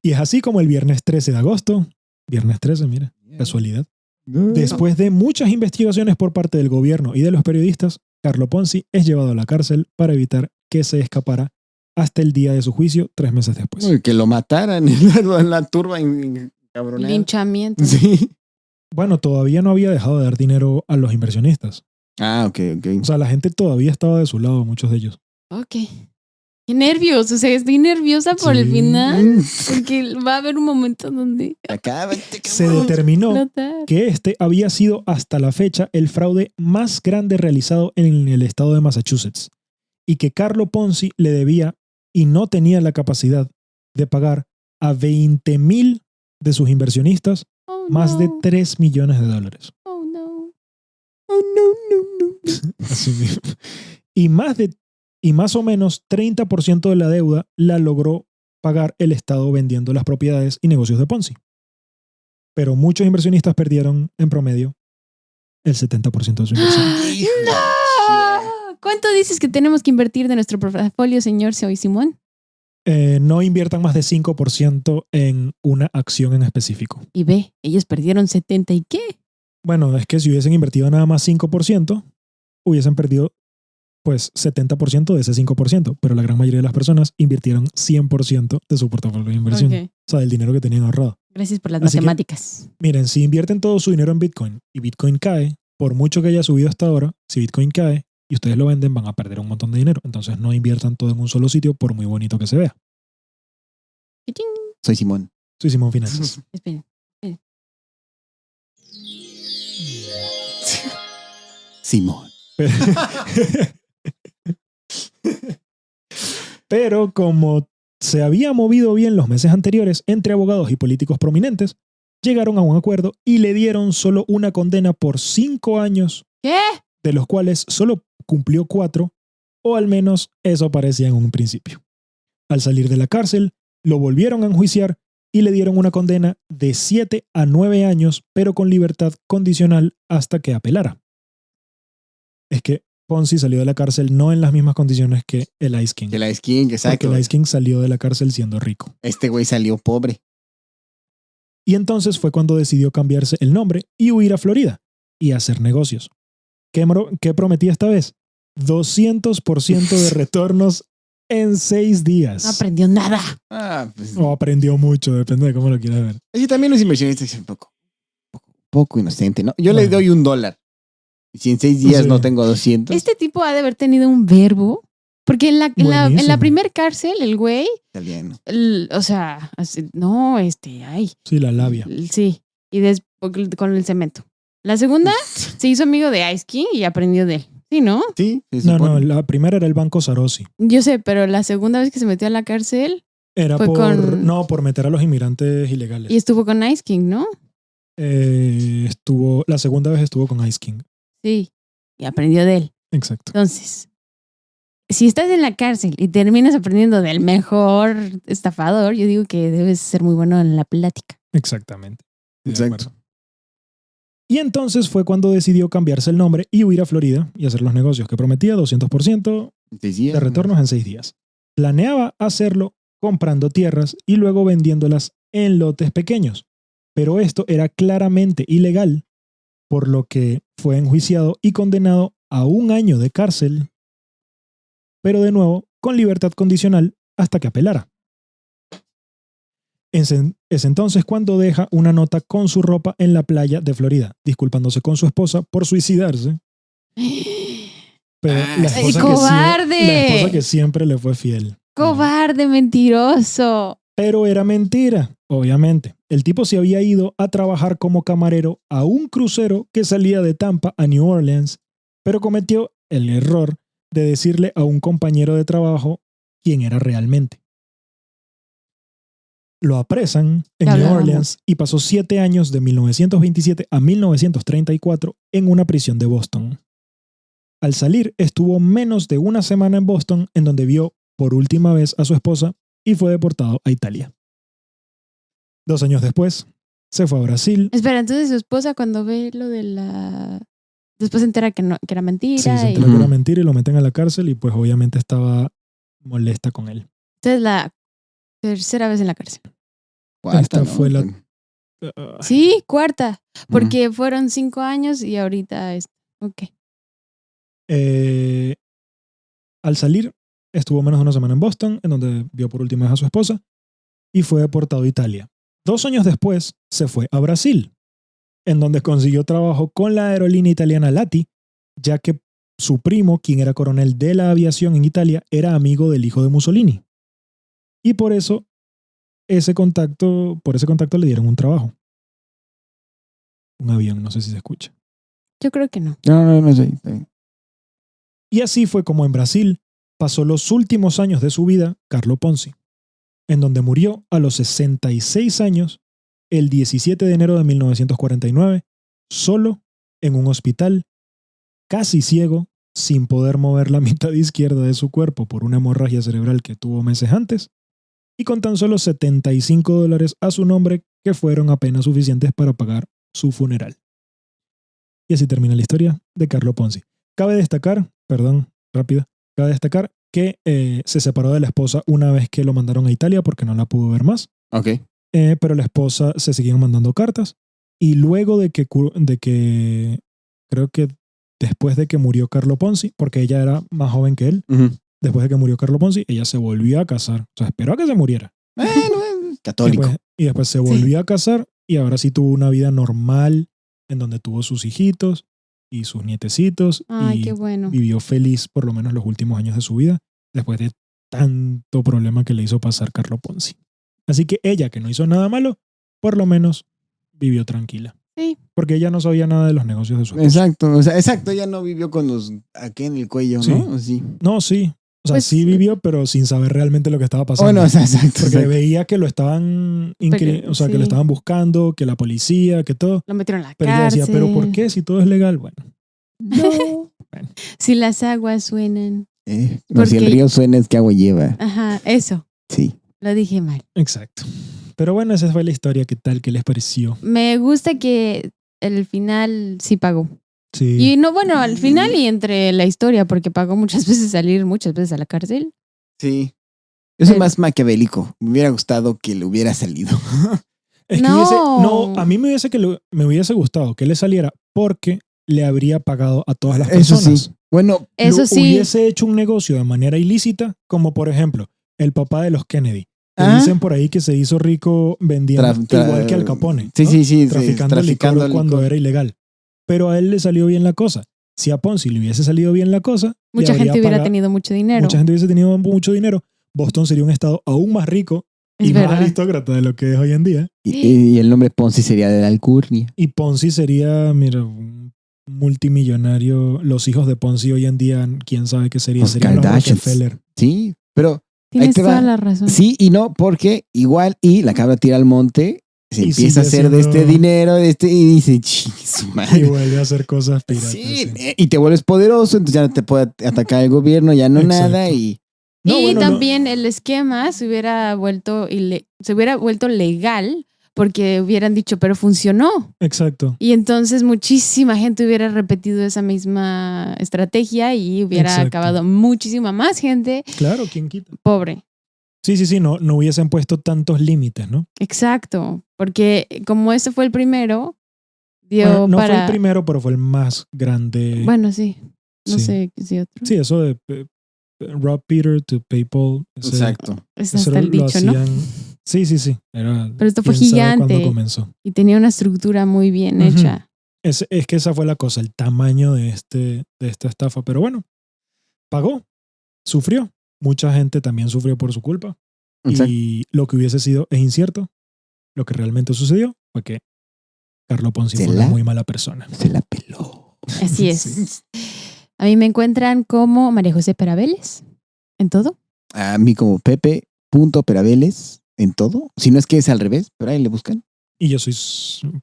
Y es así como el viernes 13 de agosto, viernes 13, mira, casualidad, después de muchas investigaciones por parte del gobierno y de los periodistas, Carlo Ponzi es llevado a la cárcel para evitar que se escapara hasta el día de su juicio 3 meses después. Uy, que lo mataran en la turba cabronada. Linchamiento. Sí. Bueno, todavía no había dejado de dar dinero a los inversionistas. Ah, ok. O sea, la gente todavía estaba de su lado, muchos de ellos. Ok. Qué nervios. O sea, estoy nerviosa por el Sí. final. Porque va a haber un momento donde Acábate, Se cabrón. determinó explotar. que este había sido hasta la fecha el fraude más grande realizado en el estado de Massachusetts y que Carlo Ponzi le debía y no tenía la capacidad de pagar a 20,000 de sus inversionistas Oh, más de no. $3 millones. Oh, no. Oh, no. Así mismo. Y más o menos 30% de la deuda la logró pagar el Estado vendiendo las propiedades y negocios de Ponzi. Pero muchos inversionistas perdieron en promedio el 70% de su inversión. Hijo de ¡No! ¿Cuánto dices que tenemos que invertir de nuestro portafolio, señor Soy Simón? No inviertan más de 5% en una acción en específico. Y ve, ellos perdieron 70 y qué. Bueno, es que si hubiesen invertido nada más 5%, hubiesen perdido pues 70% de ese 5%, pero la gran mayoría de las personas invirtieron 100% de su portafolio de inversión. Ok. O sea, del dinero que tenían ahorrado. Gracias por las Así que- matemáticas. Miren, si invierten todo su dinero en Bitcoin y Bitcoin cae, por mucho que haya subido hasta ahora, si Bitcoin cae y ustedes lo venden, van a perder un montón de dinero. Entonces no inviertan todo en un solo sitio, por muy bonito que se vea. Chichín. Soy Simón. Soy Simón Finanzas. Esperen. Simón. Pero como se había movido bien los meses anteriores entre abogados y políticos prominentes, llegaron a un acuerdo y le dieron solo una condena por 5 años, ¿Qué? de los cuales solo cumplió 4, o al menos eso parecía en un principio. Al salir de la cárcel, lo volvieron a enjuiciar y le dieron una condena de 7 a 9 años, pero con libertad condicional hasta que apelara. Es que Ponzi salió de la cárcel no en las mismas condiciones que el Ice King. Que la skin, Porque exacto. el Ice King salió de la cárcel siendo rico. Este güey salió pobre. Y entonces fue cuando decidió cambiarse el nombre y huir a Florida y hacer negocios. ¿Qué prometía esta vez? 200% de retornos en 6 días. No aprendió nada. Ah, pues. O aprendió mucho, depende de cómo lo quieras ver. Sí, también los inversionistas son poco inocente, ¿no? Yo le Bueno. doy $1. Y si en 6 días Sí. no tengo 200, Este tipo ha de haber tenido un verbo. Porque en la Buenísimo. primer cárcel, el güey, italiano. o sea, no, ay, Sí, la labia. sí. Y con el cemento. La segunda se hizo amigo de Ice King y aprendió de él. Sí, ¿no? Sí, se No, supone. la primera era el Banco Sarosi. Yo sé, pero la segunda vez que se metió a la cárcel Era Fue con- por meter a los inmigrantes ilegales. y estuvo con Ice King, ¿no? La segunda vez estuvo con Ice King. Sí. Y aprendió de él. Exacto. Entonces, si estás en la cárcel y terminas aprendiendo del mejor estafador, yo digo que debes ser muy bueno en la plática. Exactamente. De Exacto. acuerdo. Y entonces fue cuando decidió cambiarse el nombre y huir a Florida y hacer los negocios que prometía, 200% 6 días. de retornos en 6 días. Planeaba hacerlo comprando tierras y luego vendiéndolas en lotes pequeños. Pero esto era claramente ilegal por lo que fue enjuiciado y condenado a 1 año de cárcel, pero de nuevo con libertad condicional hasta que apelara. Es entonces cuando deja una nota con su ropa en la playa de Florida, disculpándose con su esposa por suicidarse. Pero ¡Cobarde! La esposa que siempre le fue fiel. ¡Cobarde, mentiroso! Pero era mentira, obviamente. El tipo se había ido a trabajar como camarero a un crucero que salía de Tampa a New Orleans, pero cometió el error de decirle a un compañero de trabajo quién era realmente. Lo apresan en New Orleans y pasó 7 años de 1927 a 1934 en una prisión de Boston. Al salir, estuvo menos de 1 semana en Boston, en donde vio por última vez a su esposa y fue deportado a Italia. 2 años después, se fue a Brasil. Espera, entonces su esposa cuando ve lo de la... Después se entera que era mentira. Sí, se entera que era mentira y lo meten a la cárcel y pues obviamente estaba molesta con él. Entonces la 3ª vez en la cárcel. Cuarta, Esta ¿no? fue la... Sí, 4ª. Porque fueron 5 años y ahorita es... Ok. Al salir, estuvo menos de 1 semana en Boston, en donde vio por última vez a su esposa, y fue deportado a Italia. 2 años después, se fue a Brasil, en donde consiguió trabajo con la aerolínea italiana LATI, ya que su primo, quien era coronel de la aviación en Italia, era amigo del hijo de Mussolini. Y por eso, por ese contacto le dieron un trabajo. Un avión, no sé si se escucha. Yo creo que no. No sé. Está bien. Y así fue como en Brasil pasó los últimos años de su vida Carlo Ponzi, en donde murió a los 66 años el 17 de enero de 1949, solo en un hospital, casi ciego, sin poder mover la mitad izquierda de su cuerpo por una hemorragia cerebral que tuvo meses antes, y con tan solo $75 a su nombre que fueron apenas suficientes para pagar su funeral. Y así termina la historia de Carlo Ponzi. Cabe destacar que se separó de la esposa una vez que lo mandaron a Italia porque no la pudo ver más. Ok. Pero la esposa se siguieron mandando cartas y luego de que creo que después de que murió Carlo Ponzi, porque ella era más joven que él, después de que murió Carlo Ponzi, ella se volvió a casar. O sea, esperó a que se muriera. Bueno, católico. Y después se volvió a casar y ahora sí tuvo una vida normal en donde tuvo sus hijitos y sus nietecitos. Ay, y qué bueno. vivió feliz por lo menos los últimos años de su vida después de tanto problema que le hizo pasar Carlo Ponzi. Así que ella, que no hizo nada malo, por lo menos vivió tranquila. Sí. Porque ella no sabía nada de los negocios de su esposo. Exacto, ella no vivió con los aquí en el cuello, Sí. ¿no? Sí. No, sí. O sea, Pues, sí vivió, pero sin saber realmente lo que estaba pasando. Bueno, exacto. Porque veía que lo estaban que lo estaban buscando, que la policía, que todo. Lo metieron en la Pero ella cárcel. decía, ¿pero por qué? Si todo es legal. Bueno. No. Bueno. Si las aguas suenan. No, si el río suena es que agua lleva. Ajá, eso. Sí. Lo dije mal. Exacto. Pero bueno, esa fue la historia. ¿Qué tal? ¿Qué les pareció? Me gusta que el final sí pagó. Sí. Y no, bueno, al final y entre la historia, porque pagó muchas veces salir, muchas veces a la cárcel. Sí. Yo soy más maquiavélico. Me hubiera gustado que le hubiera salido. Es que a mí me hubiese gustado que le saliera porque le habría pagado a todas las personas. Eso sí. Bueno, eso sí. Hubiese hecho un negocio de manera ilícita, como por ejemplo, el papá de los Kennedy. Dicen por ahí que se hizo rico vendiendo, igual que Al Capone. Sí, ¿no? sí. Traficando licor cuando era ilegal. Pero a él le salió bien la cosa. Si a Ponzi le hubiese salido bien la cosa, mucha gente hubiera tenido mucho dinero. Mucha gente hubiese tenido mucho dinero. Boston sería un estado aún más rico y más aristócrata de lo que es hoy en día. Y el nombre Ponzi sería de la alcurnia. Y Ponzi sería, mira, un multimillonario. Los hijos de Ponzi hoy en día, quién sabe qué sería. Serían los Rockefeller. Sí, pero tienes toda la razón. Sí y no, porque igual y la cabra tira al monte, se empieza a hacer de este dinero, y dice, su madre. Y vuelve a hacer cosas piratas. Sí, y te vuelves poderoso, entonces ya no te puede atacar el gobierno, ya no nada y... También el esquema se hubiera vuelto legal porque hubieran dicho, pero funcionó. Exacto. Y entonces muchísima gente hubiera repetido esa misma estrategia y hubiera acabado muchísima más gente. Claro, ¿quién quita? Pobre. Sí, no hubiesen puesto tantos límites, ¿no? Exacto, porque como ese fue el primero, dio Bueno, no para... fue el primero, pero fue el más grande. Bueno, sí. No Sí. sé si otro. Sí, eso de rob Peter to PayPal. Exacto. Es Eso hasta el lo dicho, ¿no? hacían. Sí. Era, Pero esto fue quién sabe gigante. cuándo comenzó. Y tenía una estructura muy bien Ujú. hecha. Es que esa fue la cosa, el tamaño de esta estafa. Pero bueno, pagó, sufrió. Mucha gente también sufrió por su culpa. Exacto. Y lo que hubiese sido es incierto. Lo que realmente sucedió fue que Carlo Ponzi ¿Se fue la? una muy mala persona. Se la peló. Así es. Sí. A mí me encuentran como María José Perabeles en todo. A mí como Pepe.perabeles en todo. Si no es que es al revés, pero ahí le buscan. Y yo soy Simón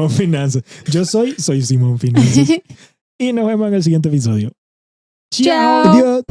Finanzas. Soy Simón Finanzas. Y nos vemos en el siguiente episodio. Chao. Adiós.